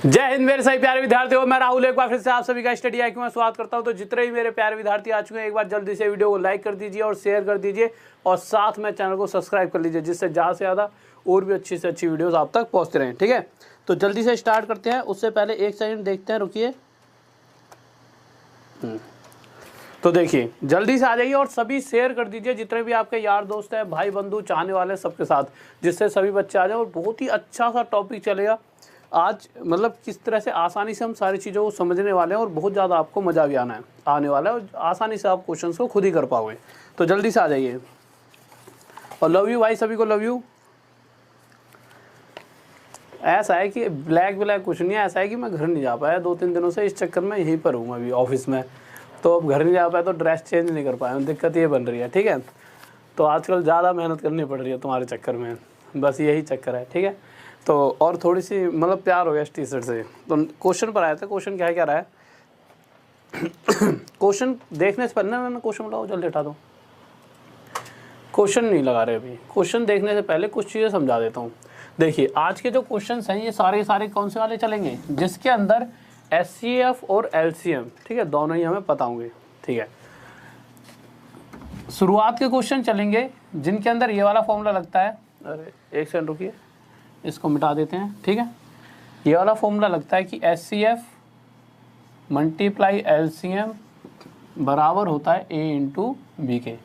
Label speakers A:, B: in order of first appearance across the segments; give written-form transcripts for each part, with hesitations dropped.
A: जय हिंद मेरे सभी प्यारे विद्यार्थियों, मैं राहुल एक बार फिर से आप सभी का स्टडी आईक्यू में स्वागत करता हूं। तो जितने ही मेरे प्यारे विद्यार्थी आ चुके हैं, एक बार जल्दी से वीडियो को लाइक कर दीजिए और शेयर कर दीजिए और साथ में चैनल को सब्सक्राइब कर लीजिए, जिससे ज़्यादा से ज़्यादा और भी अच्छी से अच्छी वीडियोस आप तक पहुंचते रहें। ठीक है, तो जल्दी से स्टार्ट करते हैं। उससे पहले एक सेकंड देखते हैं, रुकिए। तो देखिए, जल्दी से आ जाइए और सभी शेयर कर दीजिए, जितने भी आपके यार दोस्त हैं, भाई बंधु, चाहने वाले, सबके साथ, जिससे सभी बच्चे आ जाए और बहुत ही अच्छा सा टॉपिक चलेगा आज। मतलब किस तरह से आसानी से हम सारी चीज़ों को समझने वाले हैं और बहुत ज़्यादा आपको मज़ा भी आने वाला है और आसानी से आप क्वेश्चंस को खुद ही कर पाओगे। तो जल्दी से आ जाइए और लव यू भाई, सभी को लव यू। ऐसा है कि ब्लैक कुछ नहीं है, ऐसा है कि मैं घर नहीं जा पाया 2-3 दिनों से, इस चक्कर में यहीं पर हूँ अभी ऑफिस में। तो अब घर नहीं जा पाया तो ड्रेस चेंज नहीं कर पाया, दिक्कत ये बन रही है। ठीक है, तो आजकल ज़्यादा मेहनत करनी पड़ रही है तुम्हारे चक्कर में, बस यही चक्कर है। ठीक है, तो और थोड़ी सी मतलब प्यार हो गया इस टी शर्ट से। तो क्वेश्चन पर आया था, क्वेश्चन क्या रहा है। क्वेश्चन देखने से पहले मैंने क्वेश्चन लगाओ, जल्दी हटा दो, क्वेश्चन नहीं लगा रहे अभी। क्वेश्चन देखने से पहले कुछ चीज़ें समझा देता हूँ। देखिए, आज के जो क्वेश्चन हैं ये सारे कौन से वाले चलेंगे, जिसके अंदर एचसीएफ और एलसीएम, ठीक है, दोनों ही हमें पता होंगे। ठीक है, शुरुआत के क्वेश्चन चलेंगे जिनके अंदर ये वाला फॉर्मूला लगता है। अरे एक सेकंड रुकिए, इसको मिटा देते हैं। ठीक है, ये वाला फॉर्मूला लगता है कि एचसीएफ मल्टीप्लाई एलसीएम बराबर होता है ए इंटू बी के।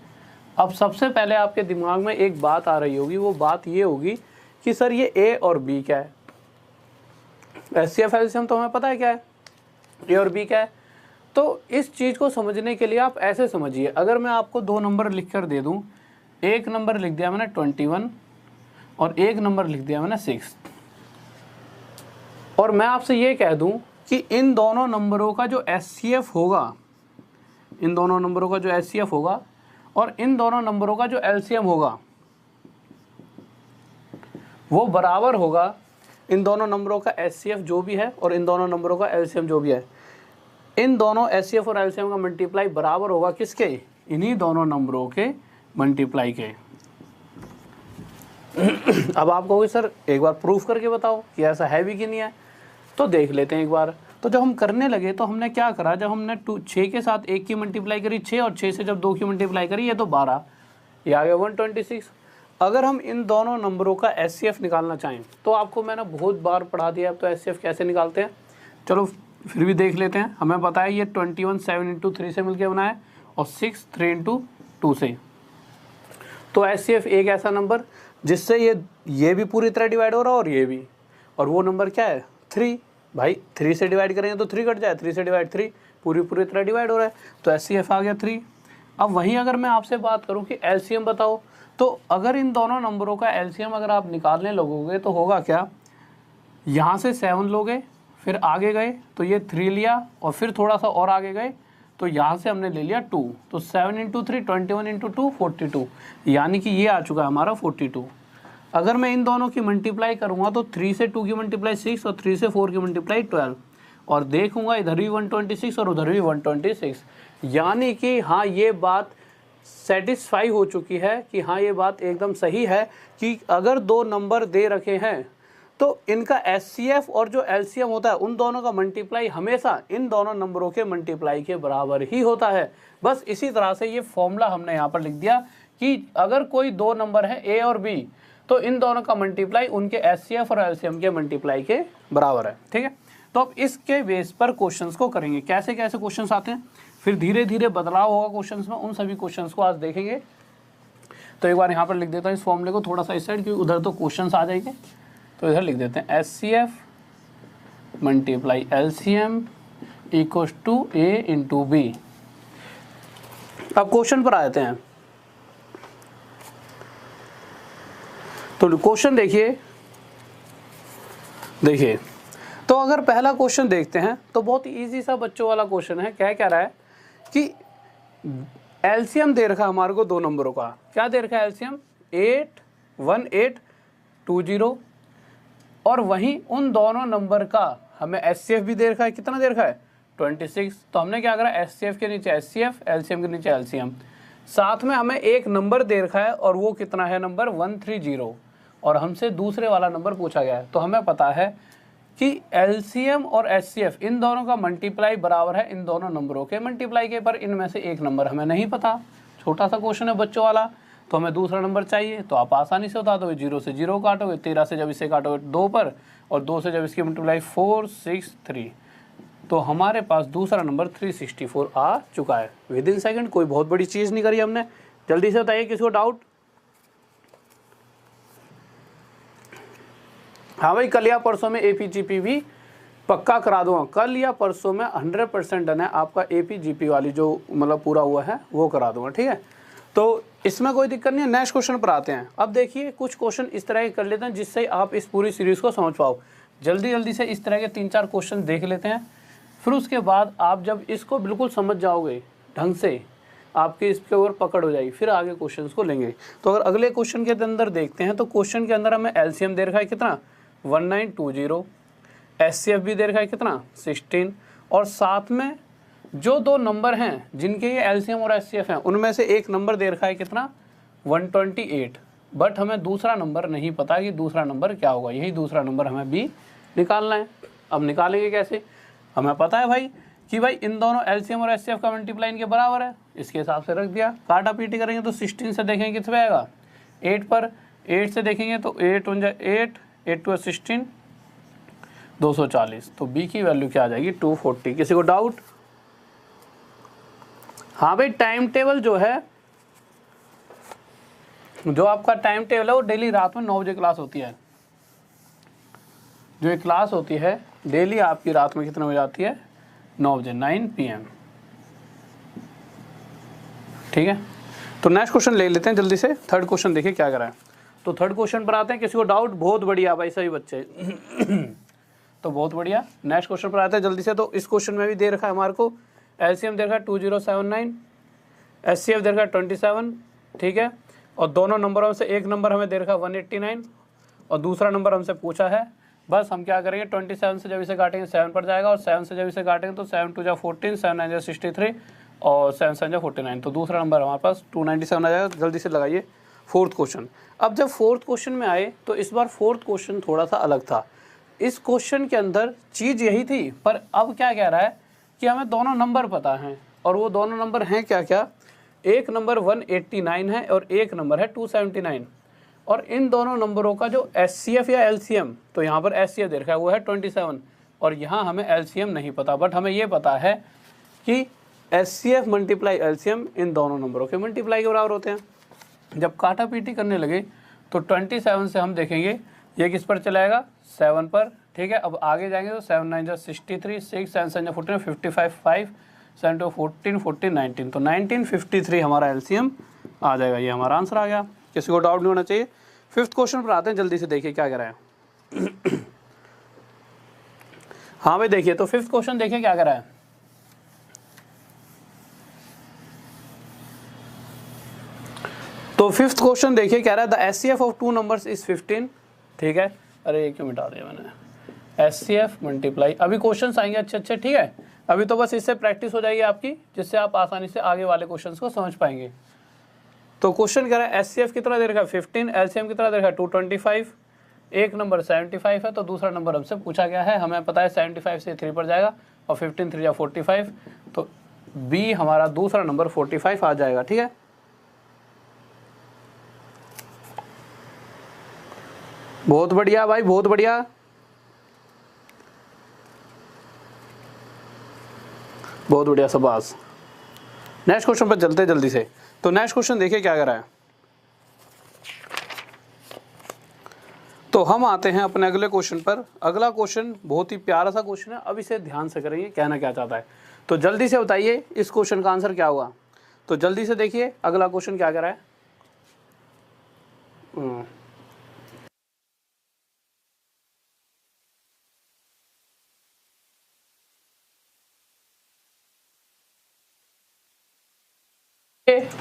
A: अब सबसे पहले आपके दिमाग में एक बात आ रही होगी, वो बात ये होगी कि सर ये ए और बी क्या है। एचसीएफ एलसीएम तो हमें पता है क्या है, ए और बी क्या है। तो इस चीज़ को समझने के लिए आप ऐसे समझिए, अगर मैं आपको 2 नंबर लिख कर दे दूँ, एक नंबर लिख दिया मैंने 21 और एक नंबर लिख दिया मैंने 6, और मैं आपसे ये कह दूं कि इन दोनों नंबरों का जो एचसीएफ होगा, इन दोनों नंबरों का जो एचसीएफ होगा और इन दोनों नंबरों का जो एलसीएम होगा, वो बराबर होगा इन दोनों नंबरों का एचसीएफ जो भी है और इन दोनों नंबरों का एलसीएम जो भी है। इन दोनों एचसीएफ और एलसीएम का मल्टीप्लाई बराबर होगा किसके, इन्हीं दोनों नंबरों के मल्टीप्लाई के। अब आप कहोगे सर एक बार प्रूफ करके बताओ कि ऐसा है भी कि नहीं है। तो देख लेते हैं एक बार। तो जब हम करने लगे तो हमने क्या करा, जब हमने 6 के साथ 1 की मल्टीप्लाई करी 6 और 6 से जब 2 की मल्टीप्लाई करी ये तो 12, ये आ गया 126। अगर हम इन दोनों नंबरों का एचसीएफ निकालना चाहें तो आपको मैंने बहुत बार पढ़ा दिया, अब तो एचसीएफ कैसे निकालते हैं, चलो फिर भी देख लेते हैं। हमें पता है ये 21 7 इंटू 3 से मिलकर बना है और 6 3 इंटू 2 से। तो एचसीएफ एक ऐसा नंबर जिससे ये भी पूरी तरह डिवाइड हो रहा है और ये भी, और वो नंबर क्या है 3। भाई 3 से डिवाइड करेंगे तो 3 कट जाए, 3 से डिवाइड 3, पूरी तरह डिवाइड हो रहा है, तो एचसीएफ आ गया 3। अब वहीं अगर मैं आपसे बात करूं कि एलसीएम बताओ, तो अगर इन दोनों नंबरों का एलसीएम अगर आप निकालने लगोगे तो होगा क्या, यहाँ से 7 लोगे, फिर आगे गए तो ये 3 लिया और फिर थोड़ा सा और आगे गए तो यहाँ से हमने ले लिया 2, तो 7 इंटू 3 21 इंटू 2 42, यानी कि ये आ चुका है हमारा 42। अगर मैं इन दोनों की मल्टीप्लाई करूँगा तो 3 से 2 की मल्टीप्लाई 6 और 3 से 4 की मल्टीप्लाई 12, और देखूंगा इधर भी 126 और उधर भी 126, यानी कि हाँ ये बात सेटिस्फाई हो चुकी है कि हाँ ये बात एकदम सही है कि अगर 2 नंबर दे रखे हैं तो इनका एचसीएफ और जो एलसीएम होता है उन दोनों का मल्टीप्लाई हमेशा इन दोनों नंबरों के मल्टीप्लाई के बराबर ही होता है। बस इसी तरह से ये फॉर्मूला हमने यहाँ पर लिख दिया कि अगर कोई 2 नंबर है ए और बी तो इन दोनों का मल्टीप्लाई उनके एचसीएफ और एलसीएम के मल्टीप्लाई के बराबर है। ठीक है, तो अब इसके बेस पर क्वेश्चंस को करेंगे, कैसे कैसे क्वेश्चंस आते हैं, फिर धीरे धीरे बदलाव होगा क्वेश्चंस में, उन सभी क्वेश्चंस को आज देखेंगे। तो एक बार यहाँ पर लिख देता हूँ इस फॉर्मूले को थोड़ा सा इस साइड, क्योंकि उधर तो क्वेश्चंस आ जाएंगे। तो इधर लिख देते हैं HCF multiply LCM equals to A into B. अब क्वेश्चन पर आ जाते हैं। तो क्वेश्चन देखिए, तो अगर पहला क्वेश्चन देखते हैं तो बहुत इजी सा बच्चों वाला क्वेश्चन है। क्या रहा है कि एलसीएम दे रखा है हमारे को 2 नंबरों का, क्या दे रखा है एलसीएम 81820, और वहीं उन दोनों नंबर का हमें एचसीएफ भी दे रखा है, कितना दे रखा है 26। तो हमने क्या करा, एचसीएफ के नीचे एचसीएफ, एलसीएम के नीचे एलसीएम, साथ में हमें एक नंबर दे रखा है और वो कितना है नंबर 130, और हमसे दूसरे वाला नंबर पूछा गया है। तो हमें पता है कि एलसीएम और एचसीएफ इन दोनों का मल्टीप्लाई बराबर है इन दोनों नंबरों के मल्टीप्लाई के, पर इनमें से एक नंबर हमें नहीं पता। छोटा सा क्वेश्चन है बच्चों वाला, तो हमें दूसरा नंबर चाहिए। तो आप आसानी से बता दोगे, 0 से 0 काटोगे, 13 से जब इसे काटोगे 2 पर, और 2 से जब इसकी मल्टीप्लाई 4 6 3, तो हमारे पास दूसरा नंबर 364 आ चुका है विद इन सेकेंड। कोई बहुत बड़ी चीज़ नहीं करी हमने। जल्दी से बताइए किसी को डाउट। हाँ भाई, कल या परसों में एपीजीपी भी पक्का करा दूंगा। कल या परसों में 100% डन है आपका एपीजीपी वाली जो मतलब पूरा हुआ है वो करा दूंगा, ठीक है। तो इसमें कोई दिक्कत नहीं है। नेक्स्ट क्वेश्चन पर आते हैं। अब देखिए कुछ क्वेश्चन इस तरह के कर लेते हैं जिससे आप इस पूरी सीरीज़ को समझ पाओ। जल्दी जल्दी से इस तरह के 3-4 क्वेश्चन देख लेते हैं, फिर उसके बाद आप जब इसको बिल्कुल समझ जाओगे ढंग से, आपके इसके ऊपर पकड़ हो जाएगी, फिर आगे क्वेश्चंस को लेंगे। तो अगर अगले क्वेश्चन के अंदर देखते हैं, तो क्वेश्चन के अंदर हमें एलसीएम दे रखा है कितना 1920, एचसीएफ भी दे रखा है कितना 16, और साथ में जो दो नंबर हैं जिनके ये एलसीएम और एचसीएफ हैं उनमें से एक नंबर दे रखा है कितना 128। बट हमें दूसरा नंबर नहीं पता कि दूसरा नंबर क्या होगा। यही दूसरा नंबर हमें भी निकालना है। अब निकालेंगे कैसे? हमें पता है भाई कि भाई इन दोनों एलसीएम और एचसीएफ का मल्टीप्लाई इनके बराबर है, इसके हिसाब से रख दिया। काटा पीटी करेंगे तो 16 से देखेंगे कितने आएगा 8 पर, 8 से देखेंगे तो 8 1 8, 8 2 16, 240। तो बी की वैल्यू क्या आ जाएगी 240। किसी को डाउट? हाँ भाई, टाइम टेबल जो है, जो आपका टाइम टेबल है वो डेली रात में 9 बजे क्लास होती है। जो एक क्लास होती है डेली आपकी रात में कितने बजे आती है 9 बजे 9 PM, ठीक है। तो नेक्स्ट क्वेश्चन ले लेते हैं जल्दी से। थर्ड क्वेश्चन देखिए क्या करा है। तो थर्ड क्वेश्चन पर आते हैं। किसी को डाउट? बहुत बढ़िया भाई, सही बच्चे तो बहुत बढ़िया। नेक्स्ट क्वेश्चन पर आते हैं जल्दी से। तो इस क्वेश्चन में भी दे रखा है हमारे को एलसीएम दे रखा है 2079, एचसीएफ दे रखा है 27, ठीक है। और दोनों नंबरों से एक नंबर हमें दे रखा है 189 और दूसरा नंबर हमसे पूछा है। बस हम क्या करेंगे 27 से जब इसे काटेंगे 7 पर जाएगा, और 7 से जब इसे काटेंगे तो 7 2 14, 7 9 63 और 7 7 49। तो दूसरा नंबर हमारे पास 297 आ जाएगा। जल्दी से लगाइए फोर्थ क्वेश्चन। अब जब फोर्थ क्वेश्चन में आए तो इस बार फोर्थ क्वेश्चन थोड़ा सा अलग था। इस क्वेश्चन के अंदर चीज़ यही थी, पर अब क्या कह रहा है कि हमें दोनों नंबर पता हैं, और वो दोनों नंबर हैं क्या क्या? एक नंबर 189 है और एक नंबर है 279। और इन दोनों नंबरों का जो एचसीएफ या एलसीएम, तो यहाँ पर एचसीएफ दे रखा है वो है 27, और यहाँ हमें एलसीएम नहीं पता। बट हमें ये पता है कि एचसीएफ मल्टीप्लाई एलसीएम इन दोनों नंबरों के मल्टीप्लाई के बराबर होते हैं। जब काटा पीटी करने लगे तो 27 से हम देखेंगे ये किस पर चलाएगा 7 पर, ठीक है। अब आगे जाएंगे तो 7 9 63, 6 7 7 14 55, 5 7 2 14 14 19। तो 1953 हमारा एलसीएम आ जाएगा। ये हमारा आंसर आ गया। किसी को डाउट नहीं होना चाहिए। फिफ्थ क्वेश्चन पर आते हैं। जल्दी से देखिए क्या कह रहा है हाँ भाई देखिए, तो फिफ्थ क्वेश्चन देखिए क्या कह रहा है। तो फिफ्थ क्वेश्चन देखिए कह रहा है the HCF of two numbers is 15, ठीक है। अरे ये क्यों मिटा दिया मैंने, एचसीएफ मल्टीप्लाई। अभी क्वेश्चंस आएंगे अच्छे अच्छे, ठीक है। अभी तो बस इससे प्रैक्टिस हो जाएगी आपकी, जिससे आप आसानी से आगे वाले क्वेश्चंस को समझ पाएंगे। तो क्वेश्चन कह रहा है एचसीएफ कितना दे रखा है 15, एलसीएम कितना दे रखा है 225, एक नंबर 75 है, तो दूसरा नंबर हमसे पूछा गया है। हमें पता है 75 से 3 पर जाएगा और 15 3 45, तो बी हमारा दूसरा नंबर 45 आ जाएगा, ठीक है। बहुत बढ़िया भाई, बहुत बढ़िया। बहुत बढ़िया, शाबाश। नेक्स्ट क्वेश्चन पर चलते जल्दी से। तो नेक्स्ट क्वेश्चन देखिए क्या कर रहा है। तो हम आते हैं अपने अगले क्वेश्चन पर। अगला क्वेश्चन बहुत ही प्यारा सा क्वेश्चन है। अब इसे ध्यान से करेंगे, कहना क्या चाहता है। तो जल्दी से बताइए इस क्वेश्चन का आंसर क्या हुआ। तो जल्दी से देखिए अगला क्वेश्चन क्या कर रहा है।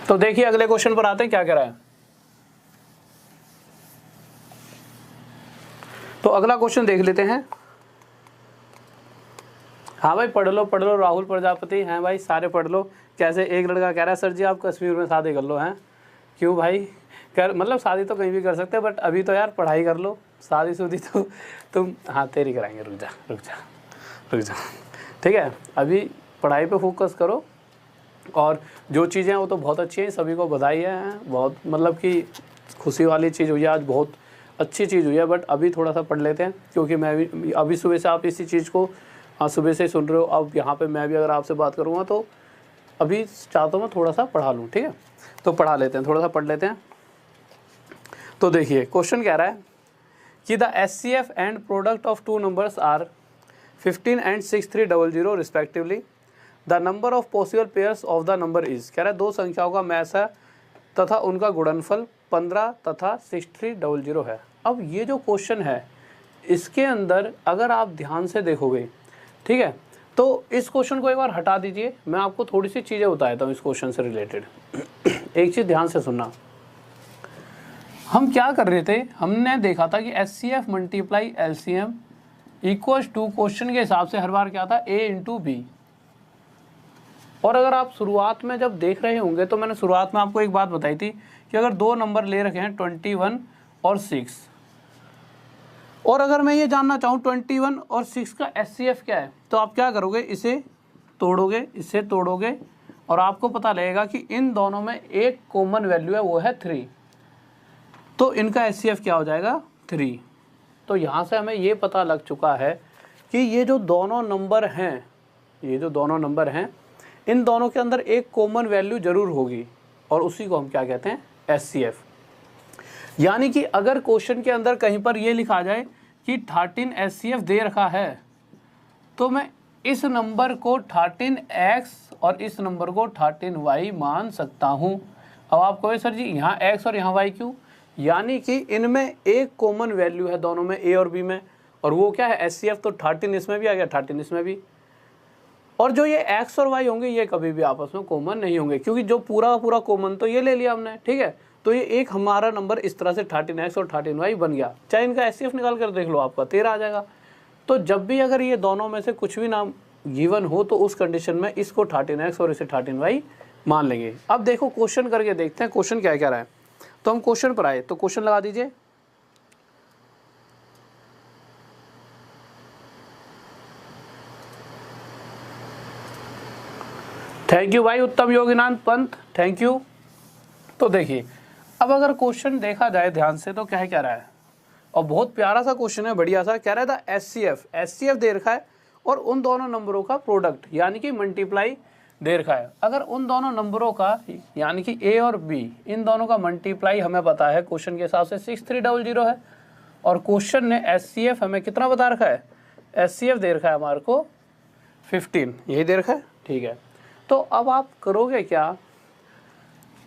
A: तो देखिए अगले क्वेश्चन पर आते हैं क्या कह रहा है। तो अगला क्वेश्चन देख लेते हैं। हाँ भाई पढ़ लो राहुल प्रजापति हैं भाई, सारे पढ़ लो। कैसे एक लड़का कह रहा है सर जी आप कश्मीर में शादी कर लो हैं। क्यों भाई? कर मतलब शादी तो कहीं भी कर सकते हैं, बट अभी तो यार पढ़ाई कर लो, शादीशुदी तो तुम, हाँ तेरी कराएंगे, रुक जा रुक जा रुक जा, ठीक है। अभी पढ़ाई पे फोकस करो, और जो चीज़ें हैं वो तो बहुत अच्छी हैं, सभी को बधाई है, बहुत मतलब कि खुशी वाली चीज़ हुई है आज, बहुत अच्छी चीज़ हुई है। बट अभी थोड़ा सा पढ़ लेते हैं, क्योंकि मैं भी अभी सुबह से आप इसी चीज़ को सुबह से सुन रहे हो। अब यहाँ पे मैं भी अगर आपसे बात करूँगा तो अभी चाहता हूँ मैं थोड़ा सा पढ़ा लूँ, ठीक है। तो पढ़ा लेते हैं, थोड़ा सा पढ़ लेते हैं। तो देखिए क्वेश्चन कह रहा है कि the SCF and product of two numbers are 15 and 6300 respectively. The number of possible pairs of the number is, कह रहा है दो संख्याओं का मैच है तथा उनका गुणनफल 15 तथा 6300 है। अब ये जो क्वेश्चन है इसके अंदर अगर आप ध्यान से देखोगे, ठीक है, तो इस क्वेश्चन को एक बार हटा दीजिए, मैं आपको थोड़ी सी चीज़ें बताता हूँ इस क्वेश्चन से रिलेटेड। एक चीज़ ध्यान से सुनना, हम क्या कर रहे थे, हमने देखा था कि SCF multiply LCM equals to question के हिसाब से हर बार क्या था, A इंटू बी। और अगर आप शुरुआत में जब देख रहे होंगे तो मैंने शुरुआत में आपको एक बात बताई थी कि अगर दो नंबर ले रखे हैं 21 और 6, और अगर मैं ये जानना चाहूँ 21 और 6 का SCF क्या है, तो आप क्या करोगे, इसे तोड़ोगे, इसे तोड़ोगे, और आपको पता लगेगा कि इन दोनों में एक कॉमन वैल्यू है, वो है 3। तो इनका SCF क्या हो जाएगा, 3। तो यहाँ से हमें ये पता लग चुका है कि ये जो दोनों नंबर हैं, ये जो दोनों नंबर हैं, इन दोनों के अंदर एक कॉमन वैल्यू जरूर होगी, और उसी को हम क्या कहते हैं, SCF। यानी कि अगर क्वेश्चन के अंदर कहीं पर ये लिखा जाए कि 13 SCF दे रखा है, तो मैं इस नंबर को 13x और इस नंबर को 13y मान सकता हूँ। अब आप कहोगे सर जी यहाँ x और यहाँ y क्यों, यानी कि इनमें एक कॉमन वैल्यू है दोनों में, A और B में, और वो क्या है, SCF। तो 13 इसमें भी आ गया, 13 इसमें भी। और जो ये x और y होंगे ये कभी भी आपस में कॉमन नहीं होंगे, क्योंकि जो पूरा पूरा कॉमन तो ये ले लिया हमने, ठीक है। तो ये एक हमारा नंबर इस तरह से 13x और 13y बन गया। चाहे इनका SCF निकाल कर देख लो, आपका 13 आ जाएगा। तो जब भी अगर ये दोनों में से कुछ भी नाम गिवन हो तो उस कंडीशन में इसको 13x और इसे 13y मान लेंगे। अब देखो क्वेश्चन करके देखते हैं क्वेश्चन क्या कह रहा है। तो हम क्वेश्चन पर आए, तो क्वेश्चन लगा दीजिए। थैंक यू भाई उत्तम योगीनाथ पंत, थैंक यू। तो देखिए अब अगर क्वेश्चन देखा जाए ध्यान से तो क्या कह रहा है, और बहुत प्यारा सा क्वेश्चन है, बढ़िया सा। कह रहा था SCF दे रखा है और उन दोनों नंबरों का प्रोडक्ट यानी कि मल्टीप्लाई दे रखा है। अगर उन दोनों नंबरों का यानी कि A और B, इन दोनों का मल्टीप्लाई हमें पता है क्वेश्चन के हिसाब से 6300 है, और क्वेश्चन ने SCF हमें कितना बता रखा है, SCF दे रखा है हमारे को 15, यही दे रखा है, ठीक है। तो अब आप करोगे क्या,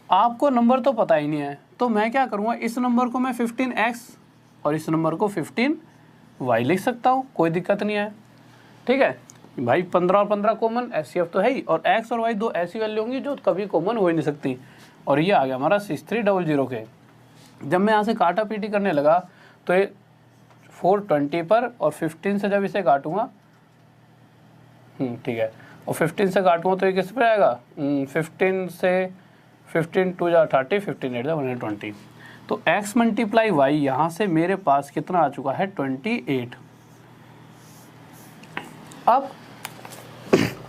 A: आपको नंबर तो पता ही नहीं है, तो मैं क्या करूँगा, इस नंबर को मैं 15x और इस नंबर को 15y लिख सकता हूँ, कोई दिक्कत नहीं है, ठीक है भाई। 15 और 15 कॉमन, SCF तो है ही, और x और y दो ऐसी वैल्यू होंगी जो कभी कॉमन हो ही नहीं सकती। और ये आ गया हमारा 6300 के। जब मैं यहाँ से काटा पीटी करने लगा तो ये 420 पर, और 15 से जब इसे काटूंगा, ठीक है, और 15 से काटूंगा तो ये किस पे आएगा, 15 से 15 2 जा 30, 15 8 जा 120। तो x मल्टीप्लाई वाई यहाँ से मेरे पास कितना आ चुका है, 28। अब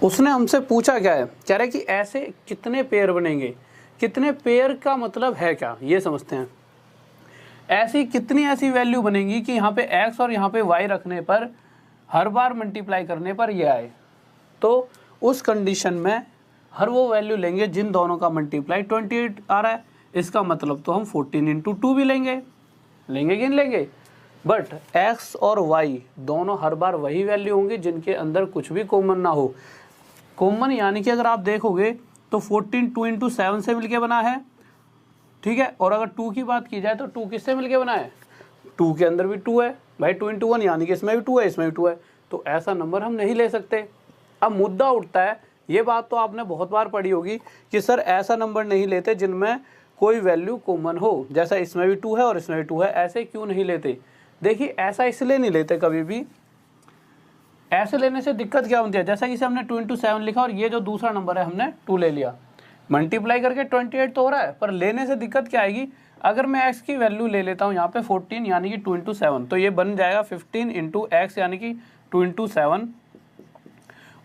A: उसने हमसे पूछा क्या है, कह रहा है कि ऐसे कितने पेयर बनेंगे। कितने पेयर का मतलब है क्या, ये समझते हैं। ऐसी कितनी ऐसी वैल्यू बनेंगी कि यहाँ पे x और यहाँ पे y रखने पर हर बार मल्टीप्लाई करने पर ये आए। तो उस कंडीशन में हर वो वैल्यू लेंगे जिन दोनों का मल्टीप्लाई 28 आ रहा है। इसका मतलब तो हम 14 इंटू 2 भी लेंगे कि नहीं लेंगे। बट x और y दोनों हर बार वही वैल्यू होंगी जिनके अंदर कुछ भी कॉमन ना हो। कॉमन यानी कि अगर आप देखोगे तो 14 2 इंटू 7 से मिलके बना है, ठीक है। और अगर 2 की बात की जाए तो 2 किससे मिलके बना है, 2 के अंदर भी 2 है भाई, 2 इंटू 1 यानी कि इसमें भी 2 है, इसमें भी 2 है। तो ऐसा नंबर हम नहीं ले सकते। अब मुद्दा उठता है, ये बात तो आपने बहुत बार पढ़ी होगी कि सर ऐसा नंबर नहीं लेते जिनमें कोई वैल्यू कॉमन हो, जैसा इसमें भी 2 है और इसमें भी 2 है, ऐसे क्यों नहीं लेते। देखिए ऐसा इसलिए नहीं लेते कभी भी, ऐसे लेने से दिक्कत क्या होती है, जैसा कि इसे हमने 2 इंटू 7 लिखा और ये जो दूसरा नंबर है हमने 2 ले लिया, मल्टीप्लाई करके 28 तो हो रहा है, पर लेने से दिक्कत क्या आएगी, अगर मैं x की वैल्यू ले लेता हूँ यहाँ पे 14 यानी कि 2 इंटू 7, तो ये बन जाएगा 15 इंटू एक्स यानी कि 2 इंटू 7।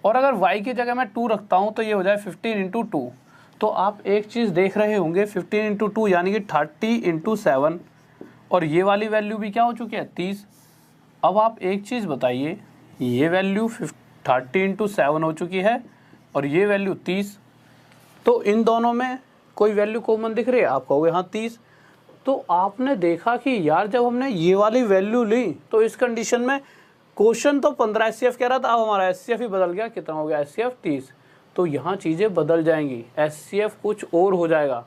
A: और अगर y की जगह मैं 2 रखता हूँ तो ये हो जाए 15 इंटू 2। तो आप एक चीज़ देख रहे होंगे 15 इंटू 2 यानी कि 30 इंटू 7, और ये वाली वैल्यू भी क्या हो चुकी है 30। अब आप एक चीज़ बताइए, ये वैल्यू 30 इंटू 7 हो चुकी है और ये वैल्यू 30, तो इन दोनों में कोई वैल्यू कॉमन दिख रही है? आप कहोगे हाँ 30। तो आपने देखा कि यार जब हमने ये वाली वैल्यू ली तो इस कंडीशन में क्वेश्चन तो 15 SCF कह रहा था, अब हमारा SCF ही बदल गया, कितना हो गया SCF 30। तो यहाँ चीज़ें बदल जाएंगी, SCF कुछ और हो जाएगा।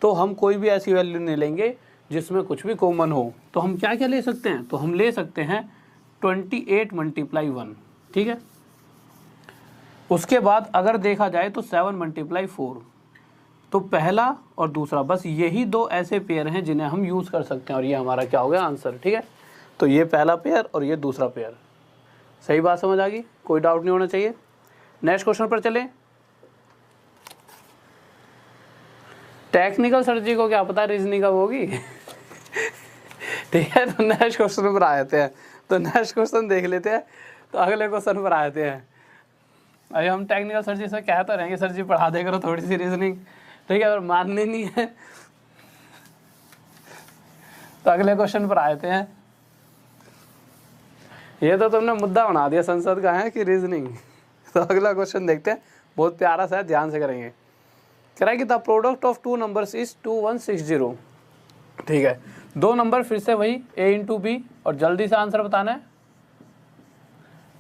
A: तो हम कोई भी ऐसी वैल्यू नहीं लेंगे जिसमें कुछ भी कॉमन हो। तो हम क्या क्या ले सकते हैं? तो हम ले सकते हैं 28 मल्टीप्लाई 1, ठीक है। उसके बाद अगर देखा जाए तो 7 मल्टीप्लाई 4। तो पहला और दूसरा, बस यही दो ऐसे पेयर हैं जिन्हें हम यूज़ कर सकते हैं, और ये हमारा क्या हो गया आंसर, ठीक है। तो ये पहला पेयर और ये दूसरा पेयर। सही बात समझ आ गई? कोई डाउट नहीं होना चाहिए। नेक्स्ट क्वेश्चन पर चलें। टेक्निकल सर जी को क्या पता रीजनिंग कब होगी। ठीक है, तो नेक्स्ट क्वेश्चन पर आ जाते हैं। तो नेक्स्ट क्वेश्चन देख लेते हैं। तो अगले क्वेश्चन पर आ जाते हैं। अभी हम टेक्निकल सर जी से कहते रहेंगे सर जी पढ़ा दे करो थोड़ी सी रीजनिंग, ठीक है, और मानने नहीं है। तो अगले क्वेश्चन पर आ जाते हैं। ये तो तुमने मुद्दा बना दिया संसद का है कि रीजनिंग। तो अगला क्वेश्चन देखते हैं, बहुत प्यारा सा है, ध्यान से करेंगे। कह रहा है कि the product of two numbers is 2160। ठीक है, दो नंबर फिर से वही a इंटू बी, और जल्दी से आंसर बताना है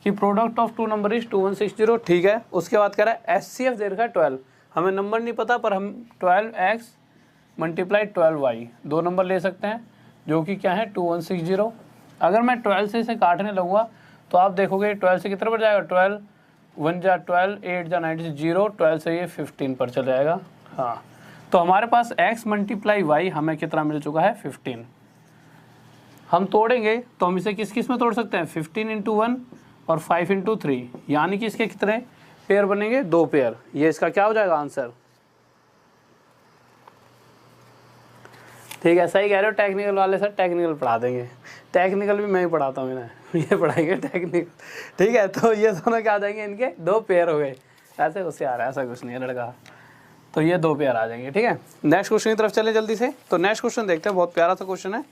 A: कि product of two number is 2160। ठीक है, उसके बाद कह रहा है SCF दे रखा है 12। हमें नंबर नहीं पता, पर हम 12x मल्टीप्लाई 12y दो नंबर ले सकते हैं जो कि क्या है 2160। अगर मैं 12 से इसे काटने लगूंगा तो आप देखोगे 12 से कितने पर जाएगा, 12 1 जा 12, 8 जा 90, 0, 12 से ये 15 पर चल जाएगा। हाँ, तो हमारे पास x मल्टीप्लाई y हमें कितना मिल चुका है 15। हम तोड़ेंगे तो हम इसे किस किस में तोड़ सकते हैं, 15 इंटू 1 और 5 इंटू 3, यानी कि इसके कितने पेयर बनेंगे, दो पेयर। ये इसका क्या हो जाएगा आंसर। ठीक है, सही कह रहे हो। टेक्निकल वाले सर टेक्निकल पढ़ा देंगे, टेक्निकल भी मैं ही पढ़ाता हूँ इन्हें, ये पढ़ाएंगे टेक्निकल। ठीक है, तो ये दोनों क्या आ जाएंगे, इनके दो पेयर हो गए। ऐसे उससे आ रहा है, ऐसा कुछ नहीं है लड़का। तो ये दो पेयर आ जाएंगे। ठीक है, नेक्स्ट क्वेश्चन की तरफ चले जल्दी से। तो नेक्स्ट क्वेश्चन देखते हैं, बहुत प्यारा सा क्वेश्चन है।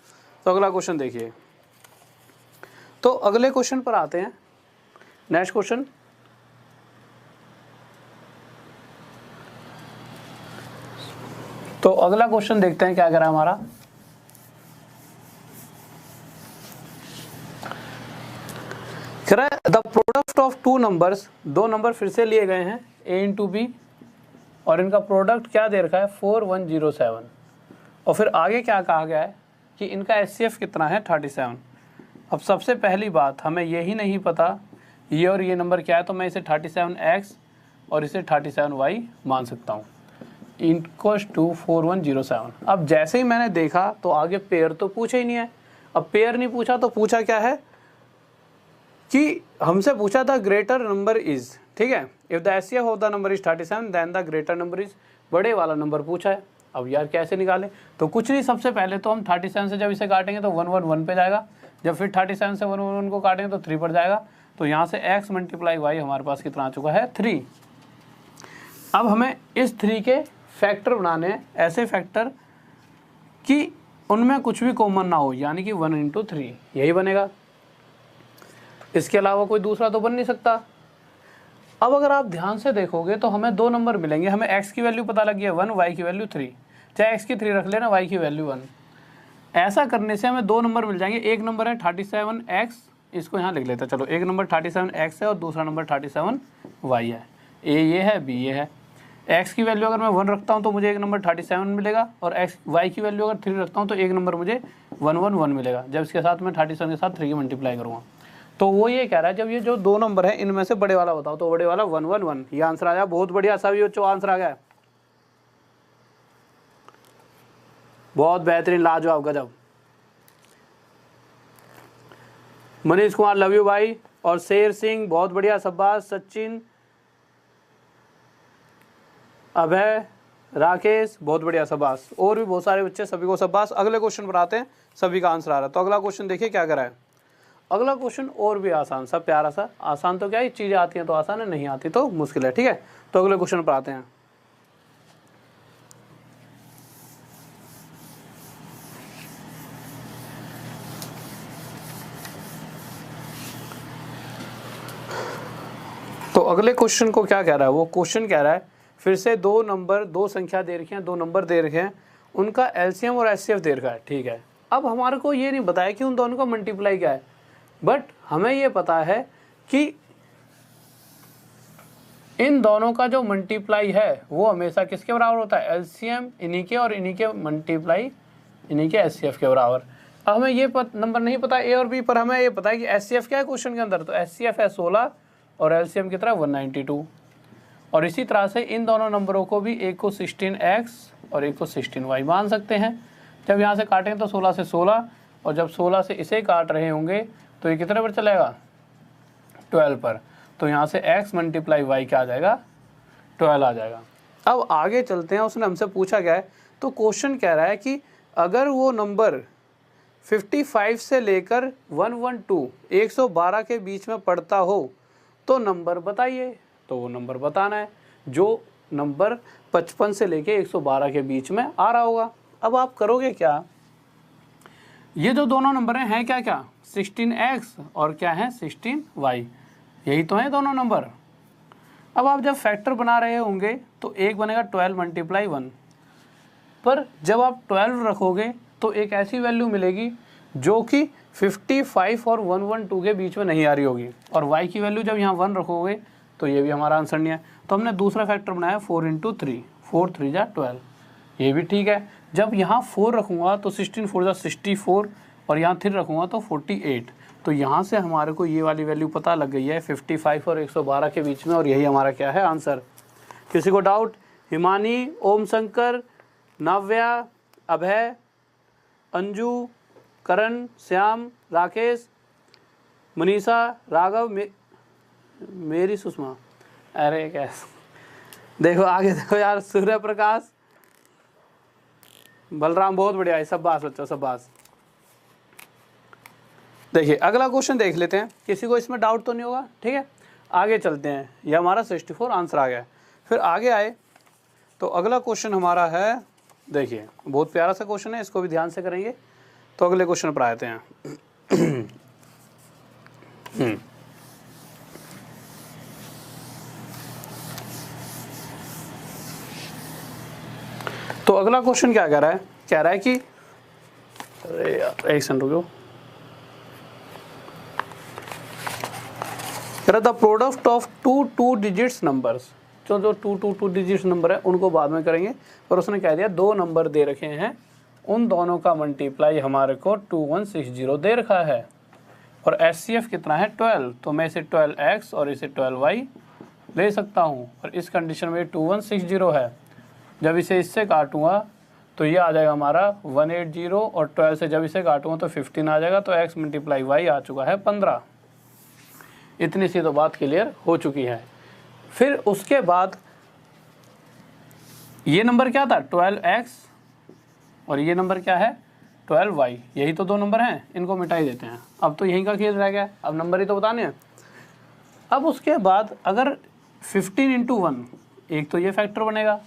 A: तो अगला क्वेश्चन देखिए। तो अगले क्वेश्चन पर आते हैं। नेक्स्ट क्वेश्चन, तो अगला क्वेश्चन देखते हैं क्या करा हमारा। कह रहा है the product of two numbers, दो नंबर फिर से लिए गए हैं a इंटू बी, और इनका प्रोडक्ट क्या दे रखा है 4107। और फिर आगे क्या कहा गया है कि इनका SCF कितना है 37। अब सबसे पहली बात, हमें यही नहीं पता ये और ये नंबर क्या है, तो मैं इसे 37x और इसे 37y मान सकता हूँ इक्वल्स टू 4107। अब जैसे ही मैंने देखा तो आगे पेयर तो पूछा ही नहीं है। अब पेयर नहीं पूछा तो पूछा क्या है कि हमसे पूछा था ग्रेटर नंबर इज। ठीक है, if the SCF of the number is 37 then the greater number is, बड़े वाला नंबर पूछा है। अब यार कैसे निकालें, तो कुछ नहीं, सबसे पहले तो हम 37 से जब इसे काटेंगे तो 111 पे जाएगा, जब फिर 37 से 111 को काटेंगे तो 3 पर जाएगा। तो यहाँ से x मल्टीप्लाई y हमारे पास कितना आ चुका है 3। अब हमें इस 3 के फैक्टर बनाने हैं, ऐसे फैक्टर कि उनमें कुछ भी कॉमन ना हो, यानी कि 1 इंटू 3 यही बनेगा, इसके अलावा कोई दूसरा तो बन नहीं सकता। अब अगर आप ध्यान से देखोगे तो हमें दो नंबर मिलेंगे। हमें x की वैल्यू पता लगी है 1, y की वैल्यू 3, चाहे x की 3 रख लेना, y की वैल्यू 1। ऐसा करने से हमें दो नंबर मिल जाएंगे। एक नंबर है 37x, इसको यहाँ लिख लेते हैं। चलो, एक नंबर 37x है और दूसरा नंबर 37y है। a ये है, b ये है। x की वैल्यू अगर मैं 1 रखता हूँ तो मुझे एक नंबर 37 मिलेगा, और y की वैल्यू अगर 3 रखता हूँ तो एक नंबर मुझे 111 मिलेगा, जब इसके साथ मैं 37 के साथ 3 की मल्टीप्लाई करूँगा। तो वो ये कह रहा है जब ये जो दो नंबर है इनमें से बड़े वाला बताओ, तो बड़े वाला 111। ये आंसर आ गया। बहुत बढ़िया, सभी बच्चों आंसर आ गया, बहुत बेहतरीन, लाजवाब, गजब। मनीष कुमार लव यू भाई, और शेर सिंह बहुत बढ़िया, शाबाश। सचिन, अभय, राकेश, बहुत बढ़िया, शाबाश। और भी बहुत सारे बच्चे, सभी को शाबाश। अगले क्वेश्चन पर आते हैं, सभी का आंसर आ रहा है। तो अगला क्वेश्चन देखिए क्या करा है। अगला क्वेश्चन और भी आसान सा, प्यारा सा। आसान तो क्या है, चीज़ें आती हैं तो आसान है, नहीं आती तो मुश्किल है, ठीक है। तो अगले क्वेश्चन पर आते हैं। तो अगले क्वेश्चन को क्या कह रहा है, वो क्वेश्चन कह रहा है फिर से दो संख्या दे रखी हैं, दो नंबर दे रखे हैं, उनका एलसीएम और एचसीएफ दे रखा है, ठीक है। अब हमारे को ये नहीं बताया कि उन दोनों का मल्टीप्लाई क्या है, बट हमें ये पता है कि इन दोनों का जो मल्टीप्लाई है वो हमेशा किसके बराबर होता है, एलसीएम इन्हीं के और इन्हीं के मल्टीप्लाई इन्हीं के एचसीएफ के बराबर। अब हमें ये नंबर नहीं पता ए और बी, पर हमें ये पता है कि एचसीएफ क्या है क्वेश्चन के अंदर, तो एचसीएफ है 16 और एलसीएम की तरह 192। और इसी तरह से इन दोनों नंबरों को भी, एक को 16x और एक को 16y मान सकते हैं। जब यहाँ से काटेंगे तो 16 से 16, और जब 16 से इसे काट रहे होंगे तो ये कितने पर चलेगा, 12 पर। तो यहाँ से x मल्टीप्लाई वाई क्या आ जाएगा, 12 आ जाएगा। अब आगे चलते हैं, उसने हमसे पूछा क्या है, तो क्वेश्चन कह रहा है कि अगर वो नंबर 55 से लेकर 112 112 के बीच में पड़ता हो तो नंबर बताइए। तो वो नंबर बताना है जो नंबर 55 से लेके 112 के बीच में आ रहा होगा। अब आप करोगे क्या, ये जो दोनों नंबर हैं क्या क्या, 16x और क्या है 16y, यही तो है दोनों नंबर। अब आप जब फैक्टर बना रहे होंगे तो एक बनेगा 12 मल्टीप्लाई 1, पर जब आप 12 रखोगे तो एक ऐसी वैल्यू मिलेगी जो कि 55 और 112 के बीच में नहीं आ रही होगी, और y की वैल्यू जब यहाँ 1 रखोगे तो ये भी हमारा आंसर नहीं है। तो हमने दूसरा फैक्टर बनाया 4 × 3, 4 3 जा 12, ये भी ठीक है। जब यहाँ 4 रखूँगा तो 16 4 जा 64, और यहाँ 3 रखूँगा तो 48। तो यहाँ से हमारे को ये वाली वैल्यू पता लग गई है 55 और 112 के बीच में, और यही हमारा क्या है आंसर। किसी को डाउट? हिमानी, ओम शंकर, नाव्या, अभय, अंजू, करण, श्याम, राकेश, मनीषा, राघव, मेरी सुषमा, अरे कैसे, देखो आगे देखो यार, सूर्य प्रकाश, बलराम, बहुत बढ़िया है, सब बात बच्चों, सब बात। देखिए अगला क्वेश्चन देख लेते हैं, किसी को इसमें डाउट तो नहीं होगा, ठीक है। आगे चलते हैं, ये हमारा 64 आंसर आ गया। फिर आगे आए तो अगला क्वेश्चन हमारा है, देखिए बहुत प्यारा सा क्वेश्चन है, इसको भी ध्यान से करेंगे। तो अगले क्वेश्चन पर आते हैं। तो अगला क्वेश्चन क्या कह रहा है, कह रहा है कि, अरे यार एक सेकंड रुको, कह रहा था product of two digits numbers, जो टू डिजिट्स नंबर है उनको बाद में करेंगे, पर उसने कह दिया दो नंबर दे रखे हैं, उन दोनों का मल्टीप्लाई हमारे को 2160 दे रखा है, और एचसीएफ कितना है 12, तो मैं इसे 12x और इसे 12y ले सकता हूँ, और इस कंडीशन में 2160 है। जब इसे इससे काटूंगा तो ये आ जाएगा हमारा 180, और 12 से जब इसे काटूंगा तो 15 आ जाएगा, तो x मल्टीप्लाई y आ चुका है 15। इतनी सी तो बात क्लियर हो चुकी है। फिर उसके बाद ये नंबर क्या था 12x, और ये नंबर क्या है 12y, यही तो दो नंबर हैं, इनको मिटा ही देते हैं। अब तो यहीं का खेल रह गया, अब नंबर ही तो बताने हैं। अब उसके बाद अगर 15 × 1, एक तो ये फैक्टर बनेगा,